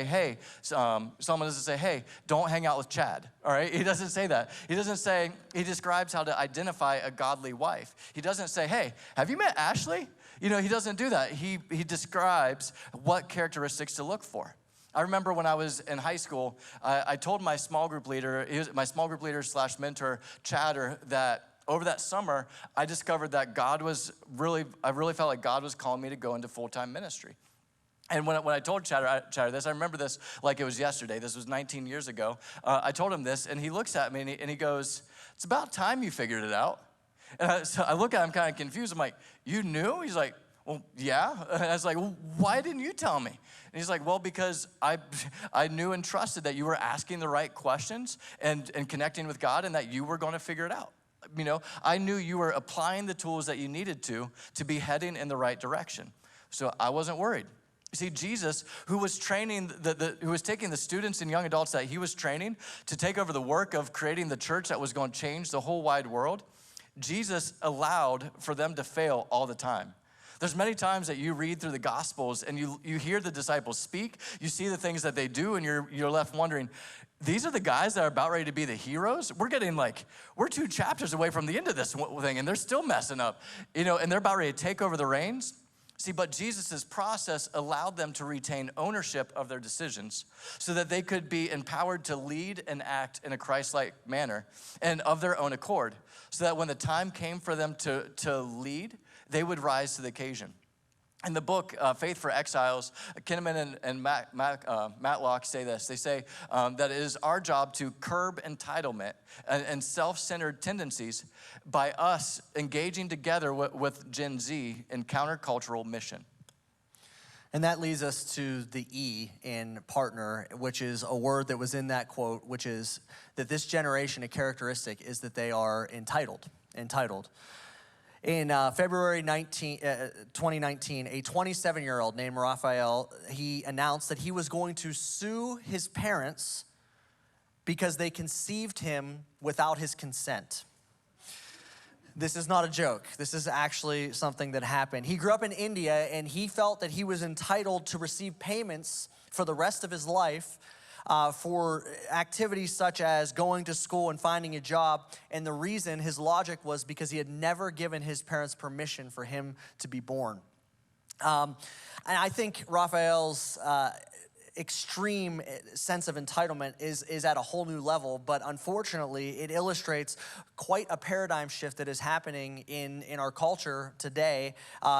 hey, Solomon doesn't say, hey, don't hang out with Chad, all right? He doesn't say that. He describes how to identify a godly wife. He doesn't say, hey, have you met Ashley? He doesn't do that. He describes what characteristics to look for. I remember when I was in high school, I told my small group leader, / mentor, Chad, that over that summer, I discovered that I really felt like God was calling me to go into full-time ministry. And when I told Chatter this, I remember this like it was yesterday. This was 19 years ago. I told him this, and he looks at me, and he goes, it's about time you figured it out. And so I look at him kind of confused. I'm like, you knew? He's like, well, yeah. And I was like, well, why didn't you tell me? And he's like, well, because I knew and trusted that you were asking the right questions and connecting with God and that you were going to figure it out. I knew you were applying the tools that you needed to be heading in the right direction. So I wasn't worried. You see, Jesus, who was training, who was taking the students and young adults that he was training to take over the work of creating the church that was going to change the whole wide world, Jesus allowed for them to fail all the time. There's many times that you read through the Gospels and you hear the disciples speak, you see the things that they do, and you're left wondering, these are the guys that are about ready to be the heroes? We're 2 chapters away from the end of this thing, and they're still messing up, and they're about ready to take over the reins. See, but Jesus' process allowed them to retain ownership of their decisions so that they could be empowered to lead and act in a Christ-like manner and of their own accord, so that when the time came for them to lead, they would rise to the occasion. In the book, Faith for Exiles, Kinnaman and Matlock say this. They say that it is our job to curb entitlement and self-centered tendencies by us engaging together with Gen Z in countercultural mission. And that leads us to the E in partner, which is a word that was in that quote, which is that this generation, a characteristic is that they are entitled. In February 2019, a 27-year-old named Raphael, he announced that he was going to sue his parents because they conceived him without his consent. This is not a joke. This is actually something that happened. He grew up in India, and he felt that he was entitled to receive payments for the rest of his life for activities such as going to school and finding a job. And the reason, his logic was because he had never given his parents permission for him to be born. And I think Raphael's extreme sense of entitlement is at a whole new level, but unfortunately it illustrates quite a paradigm shift that is happening in our culture today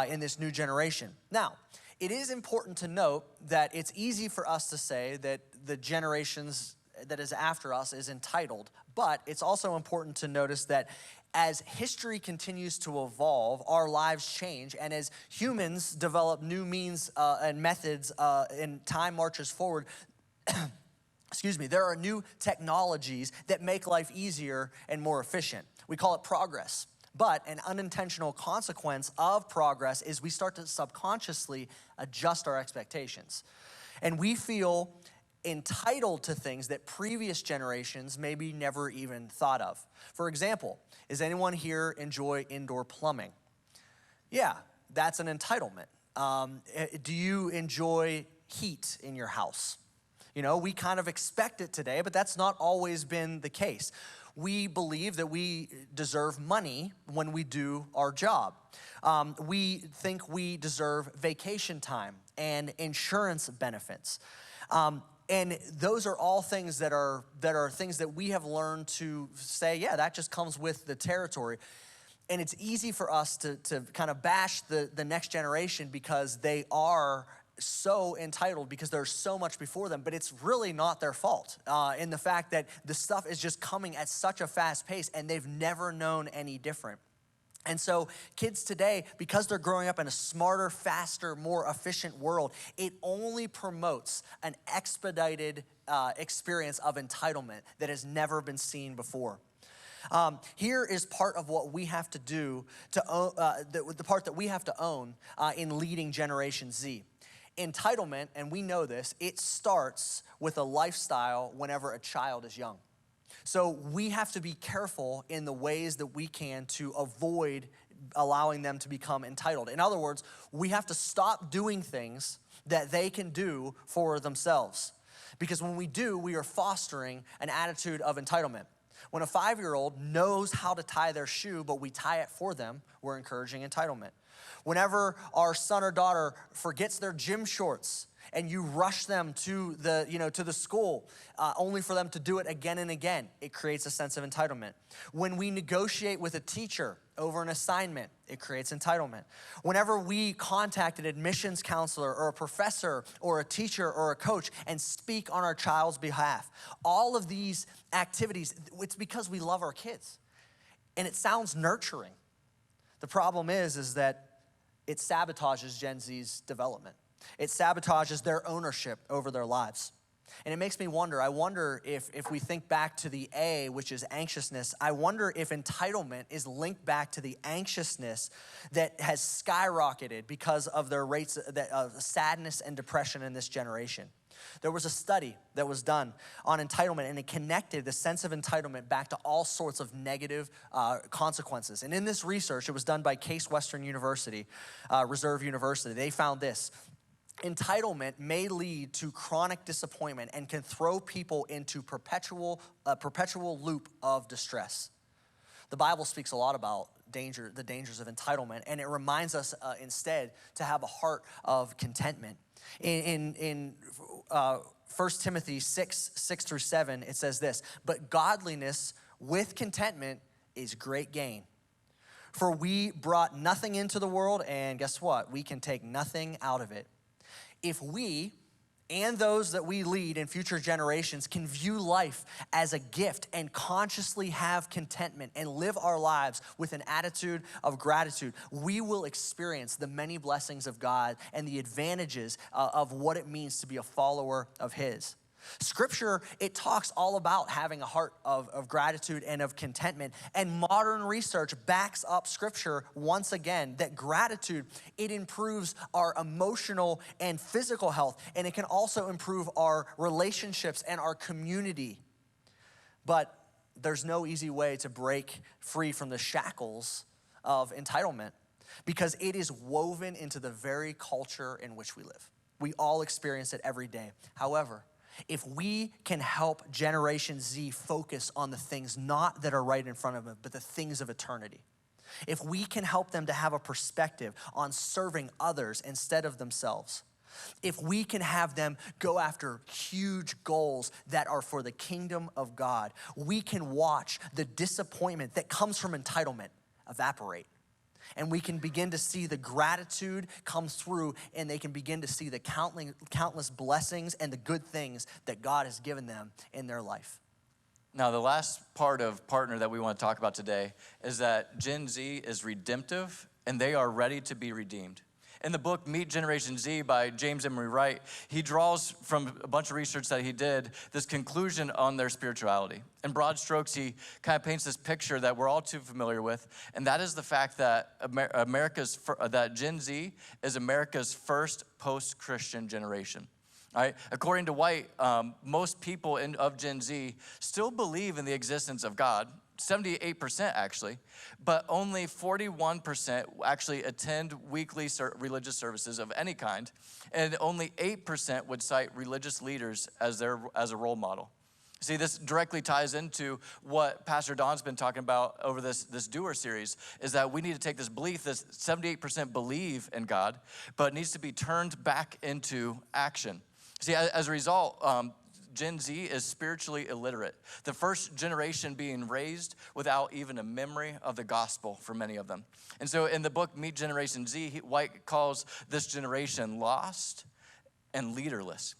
in this new generation. Now, it is important to note that it's easy for us to say that the generations that is after us is entitled, but it's also important to notice that as history continues to evolve, our lives change, and as humans develop new means and methods and time marches forward, there are new technologies that make life easier and more efficient. We call it progress. But an unintentional consequence of progress is we start to subconsciously adjust our expectations. And we feel entitled to things that previous generations maybe never even thought of. For example, does anyone here enjoy indoor plumbing? Yeah, that's an entitlement. Do you enjoy heat in your house? We kind of expect it today, but that's not always been the case. We believe that we deserve money when we do our job. We think we deserve vacation time and insurance benefits. And those are all things that are things that we have learned to say, yeah, that just comes with the territory. And it's easy for us to kind of bash the next generation because they are so entitled because there's so much before them, but it's really not their fault in the fact that the stuff is just coming at such a fast pace and they've never known any different. And so kids today, because they're growing up in a smarter, faster, more efficient world, it only promotes an expedited experience of entitlement that has never been seen before. Here is part of what we have to do the part that we have to own in leading Generation Z. Entitlement, and we know this, it starts with a lifestyle whenever a child is young. So we have to be careful in the ways that we can to avoid allowing them to become entitled. In other words, we have to stop doing things that they can do for themselves. Because when we do, we are fostering an attitude of entitlement. When a 5-year-old knows how to tie their shoe, but we tie it for them, we're encouraging entitlement. Whenever our son or daughter forgets their gym shorts and you rush them to the school only for them to do it again and again, it creates a sense of entitlement. When we negotiate with a teacher over an assignment, it creates entitlement. Whenever we contact an admissions counselor or a professor or a teacher or a coach and speak on our child's behalf, all of these activities, it's because we love our kids. And it sounds nurturing. The problem is that it sabotages Gen Z's development. It sabotages their ownership over their lives. And it makes me wonder, I wonder if we think back to the A, which is anxiousness, I wonder if entitlement is linked back to the anxiousness that has skyrocketed because of their rates of sadness and depression in this generation. There was a study that was done on entitlement, and it connected the sense of entitlement back to all sorts of negative consequences. And in this research, it was done by Case Western University, Reserve University. They found this. Entitlement may lead to chronic disappointment and can throw people into a perpetual loop of distress. The Bible speaks a lot about the dangers of entitlement, and it reminds us instead to have a heart of contentment. In 1 Timothy 6:6-7, it says this, "But godliness with contentment is great gain. For we brought nothing into the world, and guess what? We can take nothing out of it." If we and those that we lead in future generations can view life as a gift and consciously have contentment and live our lives with an attitude of gratitude, we will experience the many blessings of God and the advantages of what it means to be a follower of His. Scripture, it talks all about having a heart of gratitude and of contentment. And modern research backs up Scripture once again that gratitude, it improves our emotional and physical health. And it can also improve our relationships and our community. But there's no easy way to break free from the shackles of entitlement because it is woven into the very culture in which we live. We all experience it every day. However, if we can help Generation Z focus on the things not that are right in front of them, but the things of eternity. If we can help them to have a perspective on serving others instead of themselves. If we can have them go after huge goals that are for the kingdom of God, we can watch the disappointment that comes from entitlement evaporate. And we can begin to see the gratitude come through, and they can begin to see the countless blessings and the good things that God has given them in their life. Now, the last part of partner that we want to talk about today is that Gen Z is redemptive, and they are ready to be redeemed. In the book, Meet Generation Z by James Emery Wright, he draws from a bunch of research that he did this conclusion on their spirituality. In broad strokes, he kind of paints this picture that we're all too familiar with, and that is the fact that that Gen Z is America's first post-Christian generation. All right? According to White, most people of Gen Z still believe in the existence of God, 78% actually, but only 41% actually attend weekly religious services of any kind, and only 8% would cite religious leaders as a role model. See, this directly ties into what Pastor Don's been talking about over this doer series, is that we need to take this belief that 78% believe in God, but it needs to be turned back into action. See, as a result, Gen Z is spiritually illiterate, the first generation being raised without even a memory of the gospel for many of them. And so in the book, Meet Generation Z, White calls this generation lost and leaderless.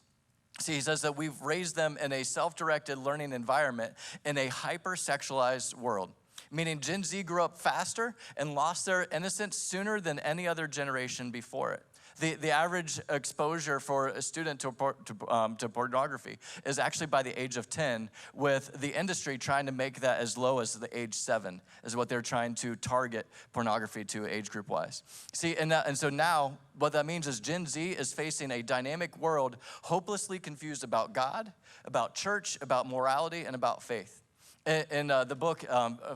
See, he says that we've raised them in a self-directed learning environment in a hyper-sexualized world. meaning Gen Z grew up faster and lost their innocence sooner than any other generation before it. The average exposure for a student to pornography is actually by the age of 10, with the industry trying to make that as low as the age 7 is what they're trying to target pornography to age group wise. See, and so now what that means is Gen Z is facing a dynamic world, hopelessly confused about God, about church, about morality, and about faith. In the book,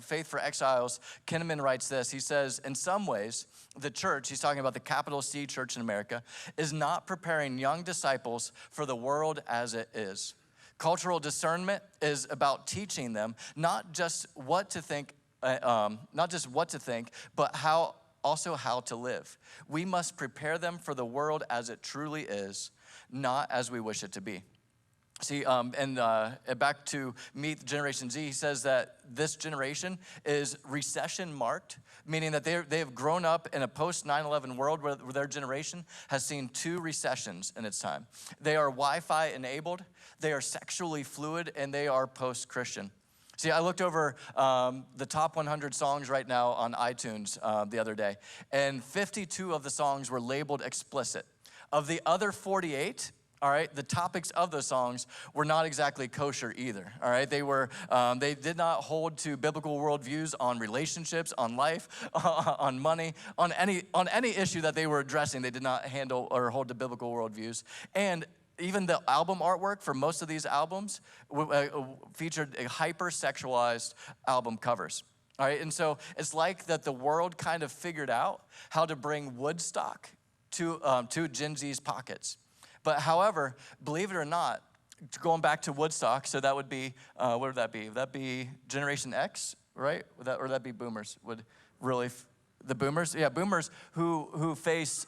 Faith for Exiles, Kinnaman writes this. He says, in some ways, the church, he's talking about the capital C church in America, is not preparing young disciples for the world as it is. Cultural discernment is about teaching them not just what to think, but also how to live. We must prepare them for the world as it truly is, not as we wish it to be. See, back to Meet Generation Z, he says that this generation is recession marked, meaning that they have grown up in a post 9/11 world where their generation has seen 2 recessions in its time. They are Wi-Fi enabled, they are sexually fluid, and they are post-Christian. See, I looked over the top 100 songs right now on iTunes the other day, and 52 of the songs were labeled explicit. Of the other 48, all right, the topics of the songs were not exactly kosher either, all right? They did not hold to biblical worldviews on relationships, on life, on money, on any issue that they were addressing. They did not handle or hold to biblical worldviews. And even the album artwork for most of these albums featured a hyper-sexualized album covers. All right, and so it's like that the world kind of figured out how to bring Woodstock to Gen Z's pockets. But however, believe it or not, going back to Woodstock, so that would be, what would that be? Would that be Generation X, right? Or would that be boomers? Would really, the boomers? Yeah, boomers who faced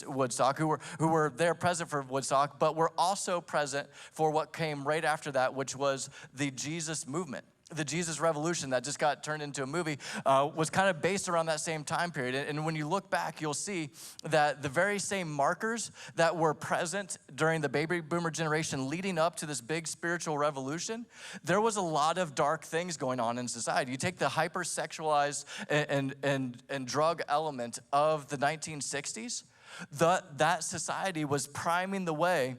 Woodstock, who were there present for Woodstock, but were also present for what came right after that, which was the Jesus movement. The Jesus Revolution that just got turned into a movie was kind of based around that same time period. And when you look back, you'll see that the very same markers that were present during the baby boomer generation leading up to this big spiritual revolution, there was a lot of dark things going on in society. You take the hypersexualized and drug element of the 1960s, that society was priming the way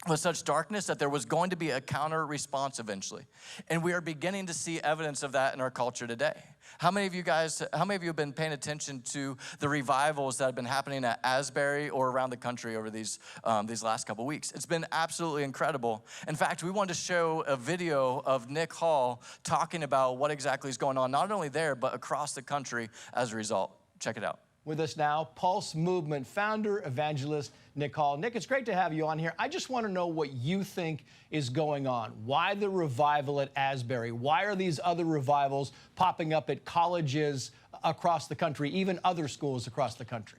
with such darkness that there was going to be a counter response eventually. And we are beginning to see evidence of that in our culture today. How many of you have been paying attention to the revivals that have been happening at Asbury or around the country over these last couple weeks? It's been absolutely incredible. In fact, we wanted to show a video of Nick Hall talking about what exactly is going on, not only there, but across the country as a result. Check it out. With us now, Pulse Movement founder, evangelist, Nick Hall. Nick, it's great to have you on here. I just want to know what you think is going on. Why the revival at Asbury? Why are these other revivals popping up at colleges across the country, even other schools across the country?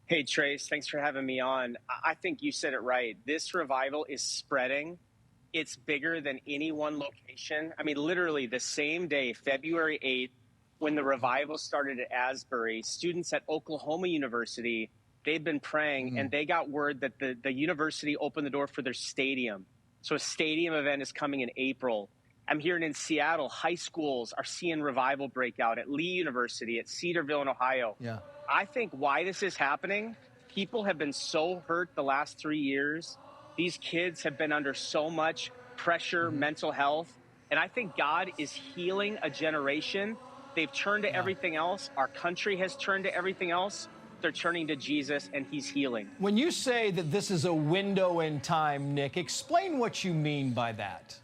Hey, Trace, thanks for having me on. I think you said it right. This revival is spreading. It's bigger than any one location. I mean, literally the same day, February 8th, when the revival started at Asbury, students at Oklahoma University, they've been praying and they got word that the university opened the door for their stadium. So a stadium event is coming in April. I'm hearing in Seattle, high schools are seeing revival break out at Lee University, at Cedarville in Ohio. Yeah. I think why this is happening, people have been so hurt the last 3 years. These kids have been under so much pressure, mental health. And I think God is healing a generation. They've turned to everything else. Our country has turned to everything else. They're turning to Jesus, and he's healing. When you say that this is a window in time, Nick, explain what you mean by that.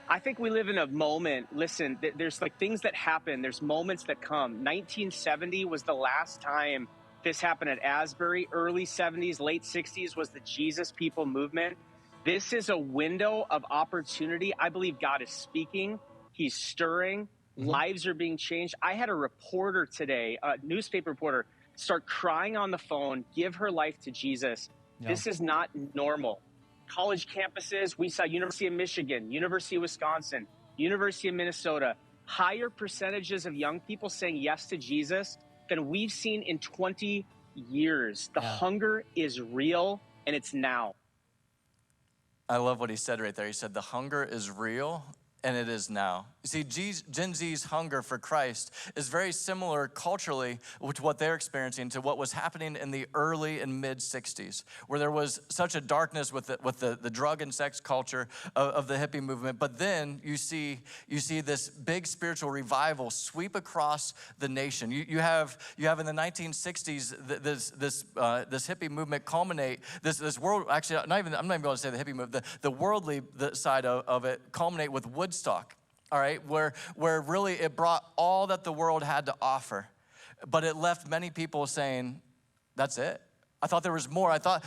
I think we live in a moment. Listen, there's like things that happen. There's moments that come. 1970 was the last time this happened at Asbury. Early 70s, late 60s was the Jesus People movement. This is a window of opportunity. I believe God is speaking. He's stirring. Lives are being changed. I had a reporter today, a newspaper reporter, start crying on the phone, give her life to Jesus. Yeah. This is not normal. College campuses, we saw University of Michigan, University of Wisconsin, University of Minnesota, higher percentages of young people saying yes to Jesus than we've seen in 20 years. The hunger is real, and it's now. I love what he said right there. He said, the hunger is real, and it is now. You see, Gen Z's hunger for Christ is very similar culturally to what they're experiencing to what was happening in the early and mid 60s, where there was such a darkness with the drug and sex culture of the hippie movement. But then you see this big spiritual revival sweep across the nation. You have in the 1960s this hippie movement culminate, this world, actually, I'm not even going to say the hippie movement, the worldly side of it culminate with Woodstock. All right, where really it brought all that the world had to offer, but it left many people saying, that's it. I thought there was more. I thought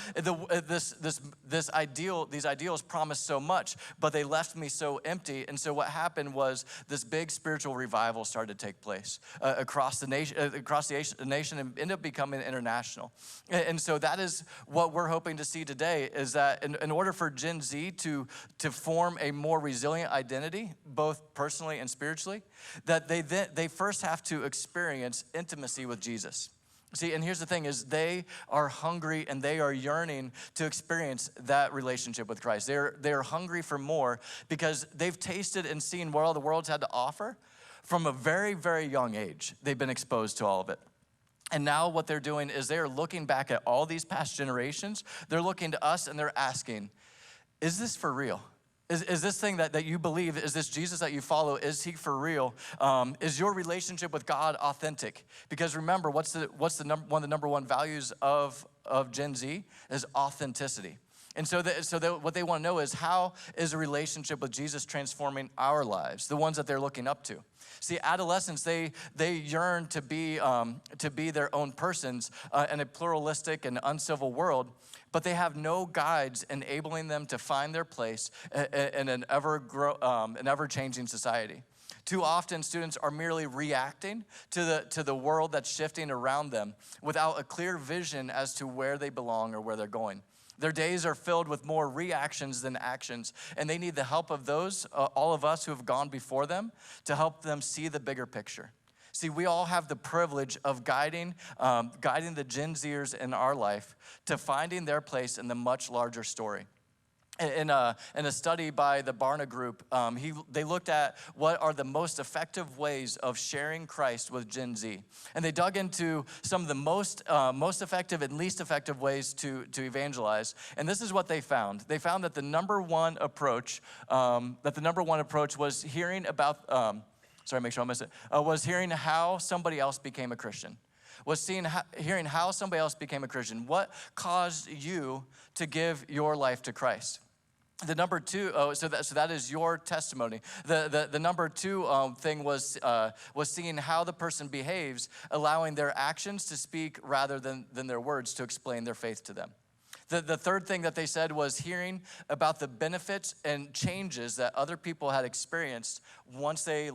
these ideals promised so much, but they left me so empty. And so what happened was this big spiritual revival started to take place across the nation, and ended up becoming international. And so that is what we're hoping to see today, is that in order for Gen Z to form a more resilient identity, both personally and spiritually, that they first have to experience intimacy with Jesus. See, and here's the thing is they are hungry and they are yearning to experience that relationship with Christ. They're hungry for more because they've tasted and seen what all the world's had to offer from a very, very young age. They've been exposed to all of it. And now what they're doing is they're looking back at all these past generations. They're looking to us and they're asking, is this for real? Is this thing that you believe, is this Jesus that you follow, is he for real? Is your relationship with God authentic? Because remember, one of the number one values of Gen Z is authenticity. And so what they want to know is, how is a relationship with Jesus transforming our lives, the ones that they're looking up to? See, adolescents, they yearn to be their own persons in a pluralistic and uncivil world, but they have no guides enabling them to find their place in an ever-changing society. Too often, students are merely reacting to the world that's shifting around them without a clear vision as to where they belong or where they're going. Their days are filled with more reactions than actions, and they need the help of those, all of us who have gone before them, to help them see the bigger picture. See, we all have the privilege of guiding the Gen Zers in our life to finding their place in the much larger story. In a study by the Barna Group, they looked at what are the most effective ways of sharing Christ with Gen Z. And they dug into some of the most effective and least effective ways to evangelize. And this is what they found. They found that the number one approach was hearing about, make sure I miss it, was hearing how somebody else became a Christian. Hearing how somebody else became a Christian. What caused you to give your life to Christ? The number two, so that is your testimony. The number two thing was seeing how the person behaves, allowing their actions to speak rather than their words to explain their faith to them. The third thing that they said was hearing about the benefits and changes that other people had experienced once they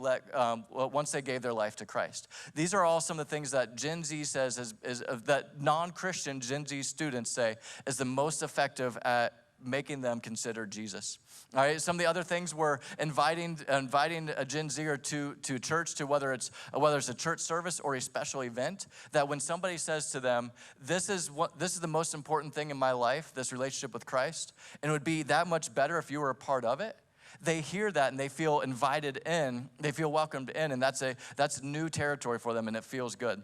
gave their life to Christ. These are all some of the things that Gen Z says that non-Christian Gen Z students say is the most effective at making them consider Jesus. All right, some of the other things were inviting a Gen Zer to church, to whether it's a church service or a special event, that when somebody says to them, this is the most important thing in my life, this relationship with Christ, and it would be that much better if you were a part of it, they hear that and they feel invited in, they feel welcomed in, and that's new territory for them, and it feels good.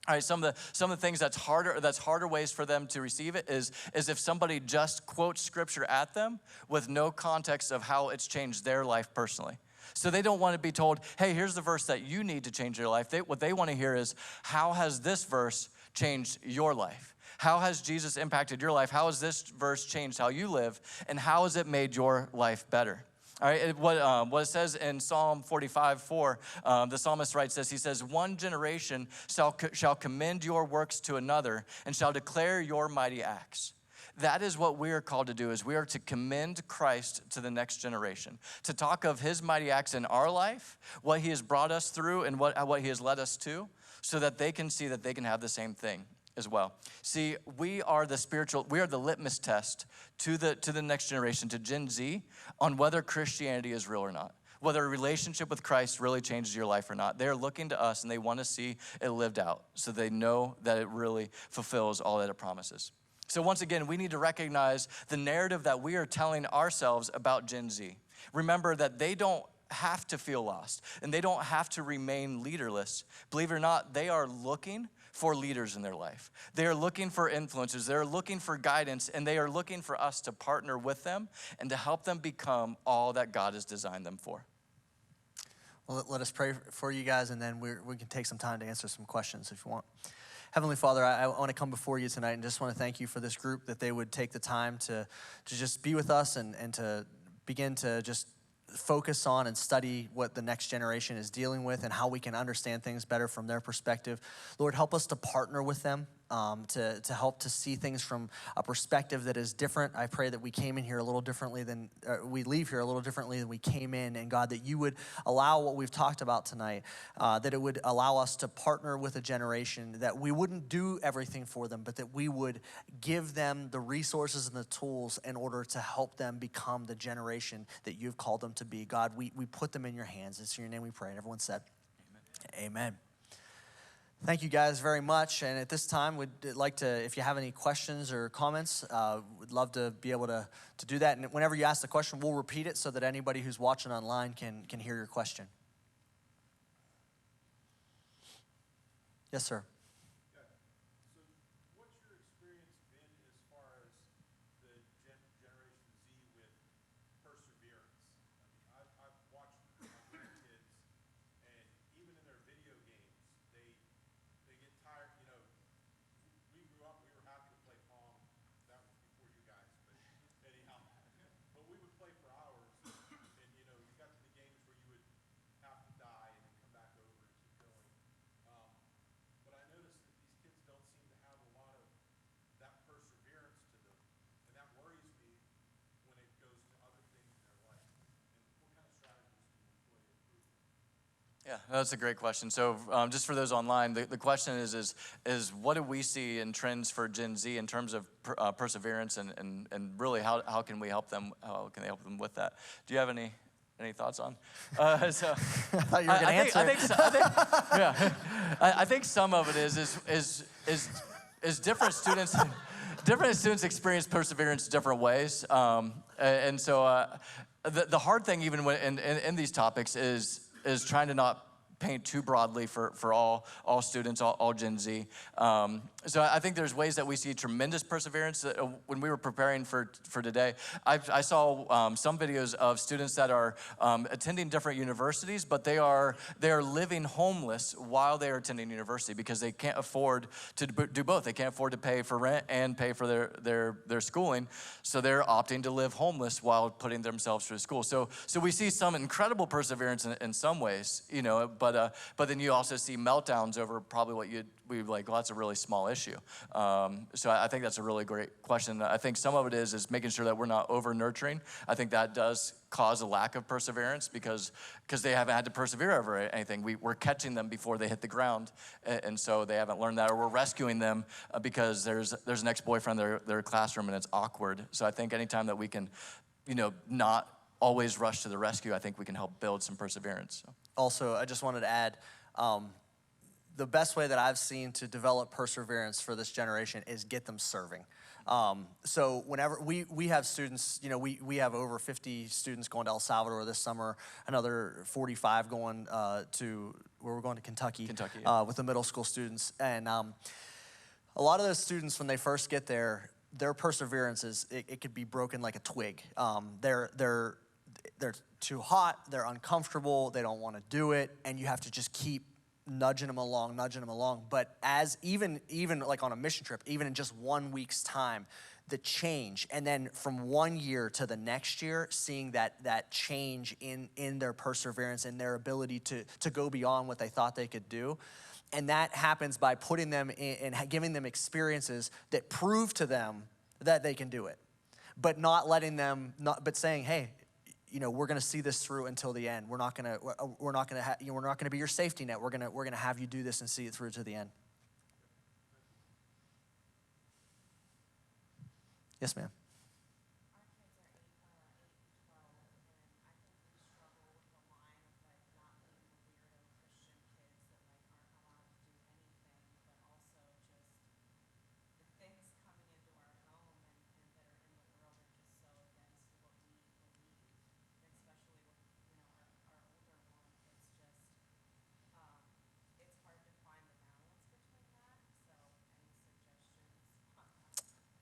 All right, some of the things that's harder ways for them to receive it is if somebody just quotes scripture at them with no context of how it's changed their life personally. So they don't want to be told, hey, here's the verse that you need to change your life. What they want to hear is, how has this verse changed your life? How has Jesus impacted your life? How has this verse changed how you live? And how has it made your life better? All right, what it says in Psalm 45:4, the psalmist writes this. He says, one generation shall commend your works to another and shall declare your mighty acts. That is what we are called to do, is we are to commend Christ to the next generation, to talk of his mighty acts in our life, what he has brought us through and what he has led us to, so that they can see that they can have the same thing as well. See, we are the litmus test to the next generation, to Gen Z, on whether Christianity is real or not, whether a relationship with Christ really changes your life or not. They're looking to us and they want to see it lived out, so they know that it really fulfills all that it promises. So once again, we need to recognize the narrative that we are telling ourselves about Gen Z. Remember that they don't have to feel lost, and they don't have to remain leaderless. Believe it or not, they are looking for leaders in their life. They are looking for influencers. They're looking for guidance, and they are looking for us to partner with them and to help them become all that God has designed them for. Well, let us pray for you guys, and then we can take some time to answer some questions if you want. Heavenly Father, I want to come before you tonight and just want to thank you for this group, that they would take the time to just be with us and to begin to just focus on and study what the next generation is dealing with and how we can understand things better from their perspective. Lord, help us to partner with them to help to see things from a perspective that is different. I pray that we came in here a little differently than, we leave here a little differently than we came in. And God, that you would allow what we've talked about tonight, that it would allow us to partner with a generation, that we wouldn't do everything for them, but that we would give them the resources and the tools in order to help them become the generation that you've called them to be. God, we put them in your hands. It's in your name we pray. And everyone said, amen. Amen. Thank you guys very much. And at this time, we'd like to, if you have any questions or comments, we'd love to be able to do that. And whenever you ask the question, we'll repeat it so that anybody who's watching online can hear your question. Yes, sir. Yeah, that's a great question. So just for those online, the question is what do we see in trends for Gen Z in terms of perseverance and really how can we help them? How can they help them with that? Do you have any thoughts on? So I thought you were going to answer. I think some of it is different students. Different students experience perseverance different ways, and so the hard thing even when in these topics is trying to not paint too broadly for all students, all Gen Z. So I think there's ways that we see tremendous perseverance. When we were preparing for today, I saw some videos of students that are attending different universities, but they are living homeless while they are attending university because they can't afford to do both. They can't afford to pay for rent and pay for their schooling, so they're opting to live homeless while putting themselves through school. So we see some incredible perseverance in some ways, but then you also see meltdowns over probably what we like, well, that's a really small issue. So I think that's a really great question. I think some of it is making sure that we're not over nurturing. I think that does cause a lack of perseverance because they haven't had to persevere over anything. We're catching them before they hit the ground, and so they haven't learned that, or we're rescuing them because there's an ex-boyfriend in their classroom and it's awkward. So I think anytime that we can, not always rush to the rescue, I think we can help build some perseverance. So. Also, I just wanted to add, the best way that I've seen to develop perseverance for this generation is get them serving. So whenever we have students, we have over 50 students going to El Salvador this summer, another 45 going to, where we're going to Kentucky, yeah. With the middle school students. And a lot of those students, when they first get there, their perseverance it could be broken like a twig. They're too hot, they're uncomfortable, they don't want to do it, and you have to just keep nudging them along. But as even like on a mission trip, even in just 1 week's time, the change, and then from 1 year to the next year, seeing that change in their perseverance and their ability to go beyond what they thought they could do. And that happens by putting them in and giving them experiences that prove to them that they can do it, but not letting them, but saying, hey, we're going to see this through until the end. We're not going to be your safety net. We're going to have you do this and see it through to the end. Yes, ma'am.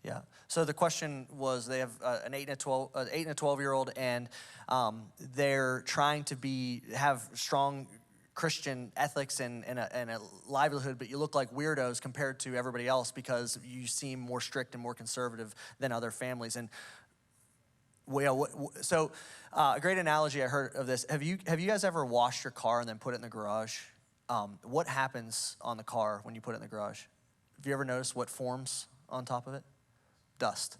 Yeah. So the question was, they have an 8 and a 12-year-old, and they're trying to have strong Christian ethics and a livelihood, but you look like weirdos compared to everybody else because you seem more strict and more conservative than other families. And a great analogy I heard of this. Have you guys ever washed your car and then put it in the garage? What happens on the car when you put it in the garage? Have you ever noticed what forms on top of it? Dust.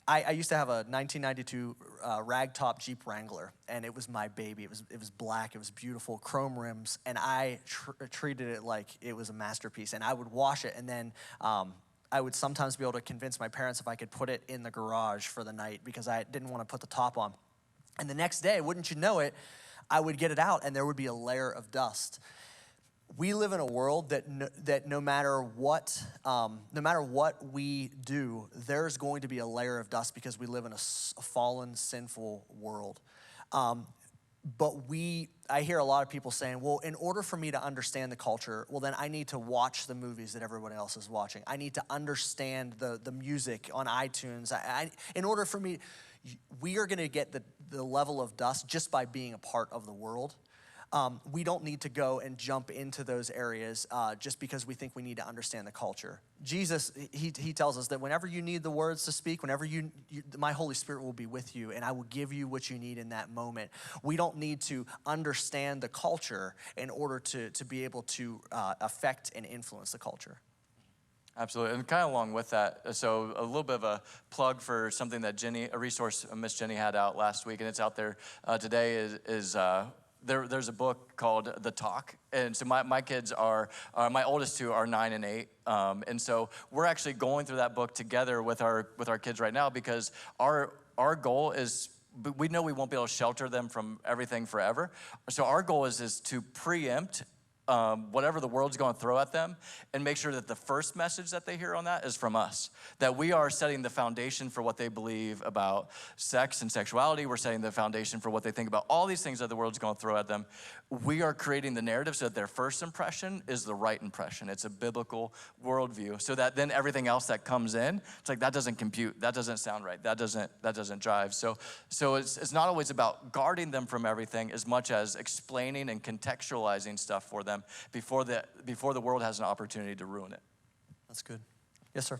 I used to have a 1992 ragtop Jeep Wrangler, and it was my baby. It was black, it was beautiful, chrome rims, and I treated it like it was a masterpiece. And I would wash it, and then I would sometimes be able to convince my parents if I could put it in the garage for the night because I didn't want to put the top on. And the next day, wouldn't you know it, I would get it out, and there would be a layer of dust. We live in a world that no matter what we do, there's going to be a layer of dust because we live in a fallen, sinful world. But I hear a lot of people saying, well, in order for me to understand the culture, well, then I need to watch the movies that everyone else is watching. I need to understand the music on iTunes. In order for me, we are going to get the level of dust just by being a part of the world. We don't need to go and jump into those areas just because we think we need to understand the culture. Jesus, he tells us that whenever you need the words to speak, whenever my Holy Spirit will be with you, and I will give you what you need in that moment. We don't need to understand the culture in order to be able to affect and influence the culture. Absolutely, and kind of along with that, so a little bit of a plug for something that a resource Miss Jenny had out last week, and it's out there today, there's a book called The Talk. And so my kids my oldest two are 9 and 8. And so we're actually going through that book together with our kids right now because our goal is, we know we won't be able to shelter them from everything forever. So our goal is to preempt whatever the world's going to throw at them and make sure that the first message that they hear on that is from us. That we are setting the foundation for what they believe about sex and sexuality. We're setting the foundation for what they think about all these things that the world's going to throw at them. We are creating the narrative so that their first impression is the right impression. It's a biblical worldview so that then everything else that comes in, it's like, that doesn't compute. That doesn't sound right. That doesn't jive. So it's not always about guarding them from everything as much as explaining and contextualizing stuff for them before the world has an opportunity to ruin it. That's good. Yes, sir.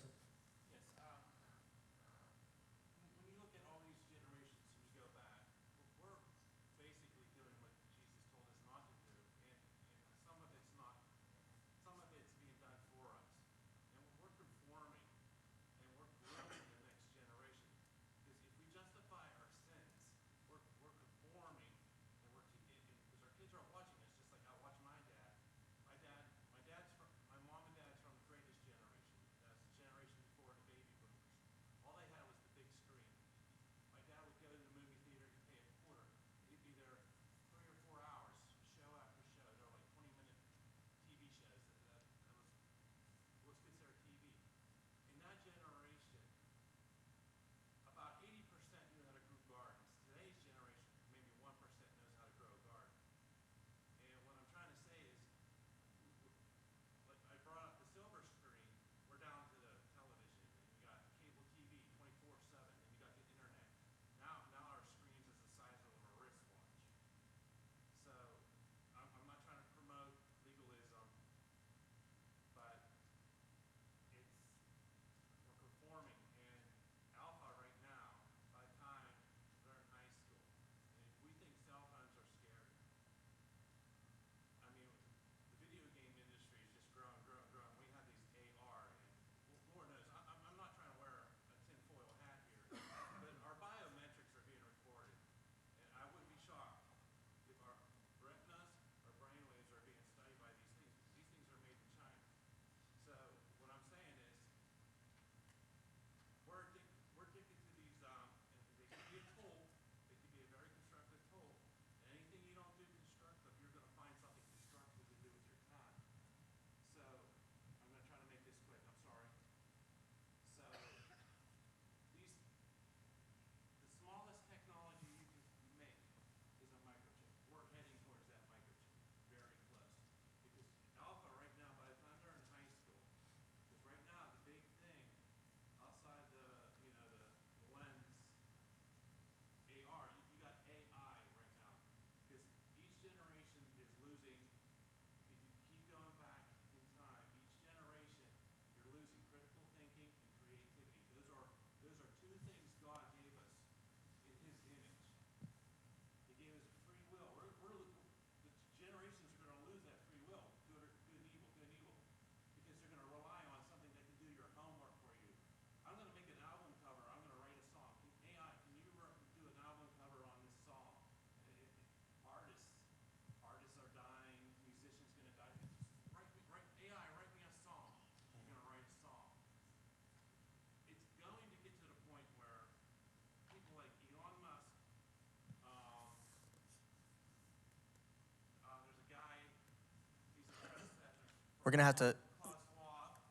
We're going to have to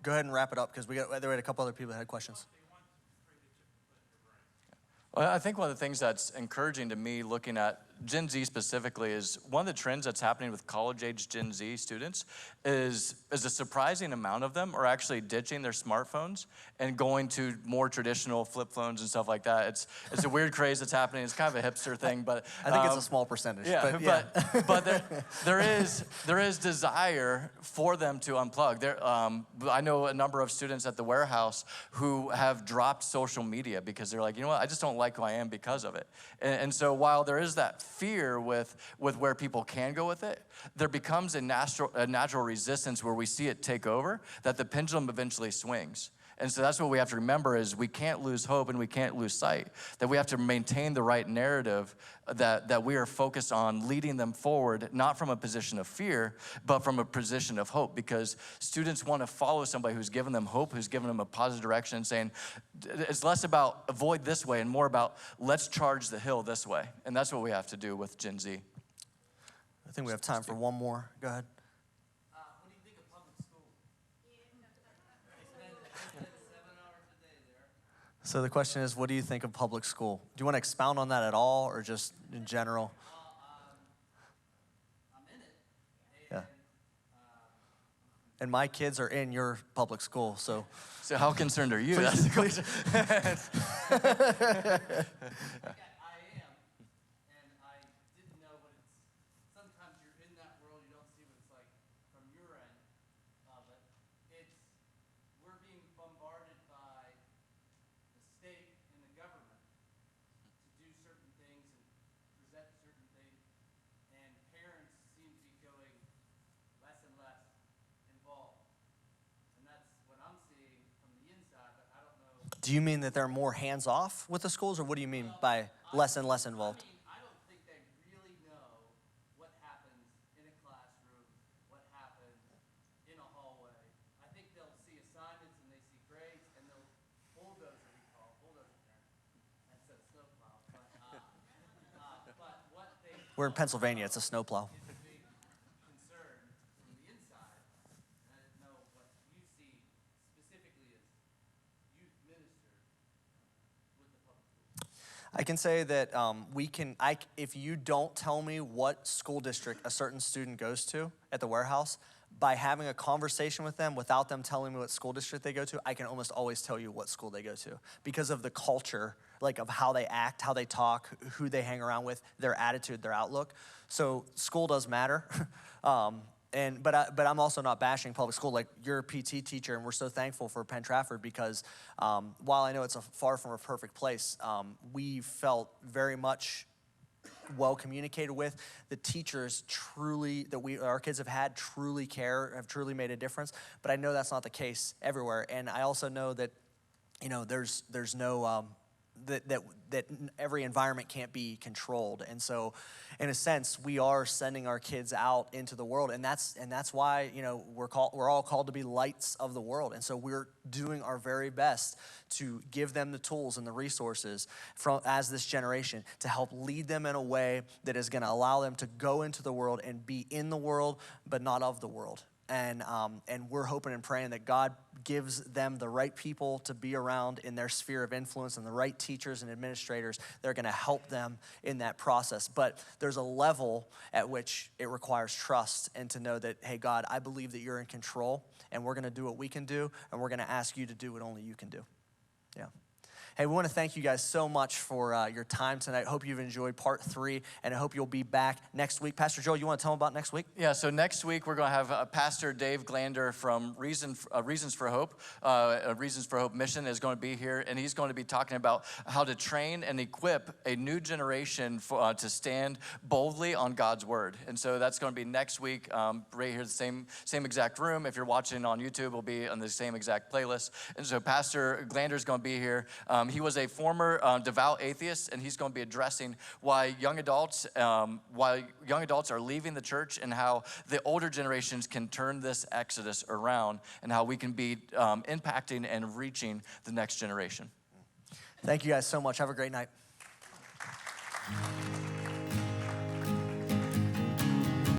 go ahead and wrap it up because there were a couple other people that had questions. Well, I think one of the things that's encouraging to me looking at Gen Z specifically is one of the trends that's happening with college-age Gen Z students is a surprising amount of them are actually ditching their smartphones and going to more traditional flip phones and stuff like that. It's a weird craze that's happening. It's kind of a hipster thing, but I think it's a small percentage. Yeah, but there is desire for them to unplug. I know a number of students at the warehouse who have dropped social media because they're like, you know what, I just don't like who I am because of it. And so while there is that fear with where people can go with it, there becomes a natural resistance where we see it take over, that the pendulum eventually swings. And so that's what we have to remember is we can't lose hope and we can't lose sight, that we have to maintain the right narrative that we are focused on leading them forward, not from a position of fear, but from a position of hope, because students want to follow somebody who's given them hope, who's given them a positive direction and saying, it's less about avoid this way and more about let's charge the hill this way. And that's what we have to do with Gen Z. I think we have time for one more. Go ahead. What do you think of public school? They spend 7 hours a day there. So the question is, what do you think of public school? Do you want to expound on that at all or just in general? I'm in it. Yeah. And my kids are in your public school, so. So how concerned are you? That's the question. I am, and I didn't know what it's. Sometimes you're in that world, you don't see what it's like from your end of it. We're being bombarded by the state and the government to do certain things and present certain things, and parents seem to be going less and less involved. And that's what I'm seeing from the inside, but I don't know. Do you mean that they're more hands-off with the schools, or what do you mean by less and less involved? I don't think they really know what happens in a classroom, what happens in a hallway. I think they'll see assignments and they see grades and they'll bulldozer, we call it, bulldozer parent. That's a snowplow. But what they We're in Pennsylvania. It's a snowplow. is a big concern from the inside. And I didn't know what you see specifically as youth ministers with the public schools. I can say that if you don't tell me what school district a certain student goes to at the warehouse, by having a conversation with them without them telling me what school district they go to, I can almost always tell you what school they go to because of the culture, like of how they act, how they talk, who they hang around with, their attitude, their outlook. So school does matter. But I'm also not bashing public school. Like, you're a PT teacher, and we're so thankful for Penn Trafford because while I know it's far from a perfect place, we felt very much well communicated with. The teachers truly our kids have had truly care, have truly made a difference. But I know that's not the case everywhere, and I also know that there's no that every environment can't be controlled. And so in a sense, we are sending our kids out into the world, and that's why we're all called to be lights of the world. And so we're doing our very best to give them the tools and the resources as this generation to help lead them in a way that is going to allow them to go into the world and be in the world but not of the world. And we're hoping and praying that God gives them the right people to be around in their sphere of influence and the right teachers and administrators that are going to help them in that process. But there's a level at which it requires trust and to know that, hey, God, I believe that you're in control, and we're going to do what we can do, and we're going to ask you to do what only you can do. Yeah. Hey, we want to thank you guys so much for your time tonight. Hope you've enjoyed part 3, and I hope you'll be back next week. Pastor Joel, you want to tell them about next week? Yeah, so next week we're going to have Pastor Dave Glander from Reasons for Hope. Reasons for Hope Mission is going to be here, and he's going to be talking about how to train and equip a new generation to stand boldly on God's word. And so that's going to be next week, right here, the same exact room. If you're watching on YouTube, we'll be on the same exact playlist. And so Pastor Glander is going to be here. He was a former devout atheist, and he's going to be addressing why young adults are leaving the church and how the older generations can turn this exodus around and how we can be impacting and reaching the next generation. Thank you guys so much. Have a great night.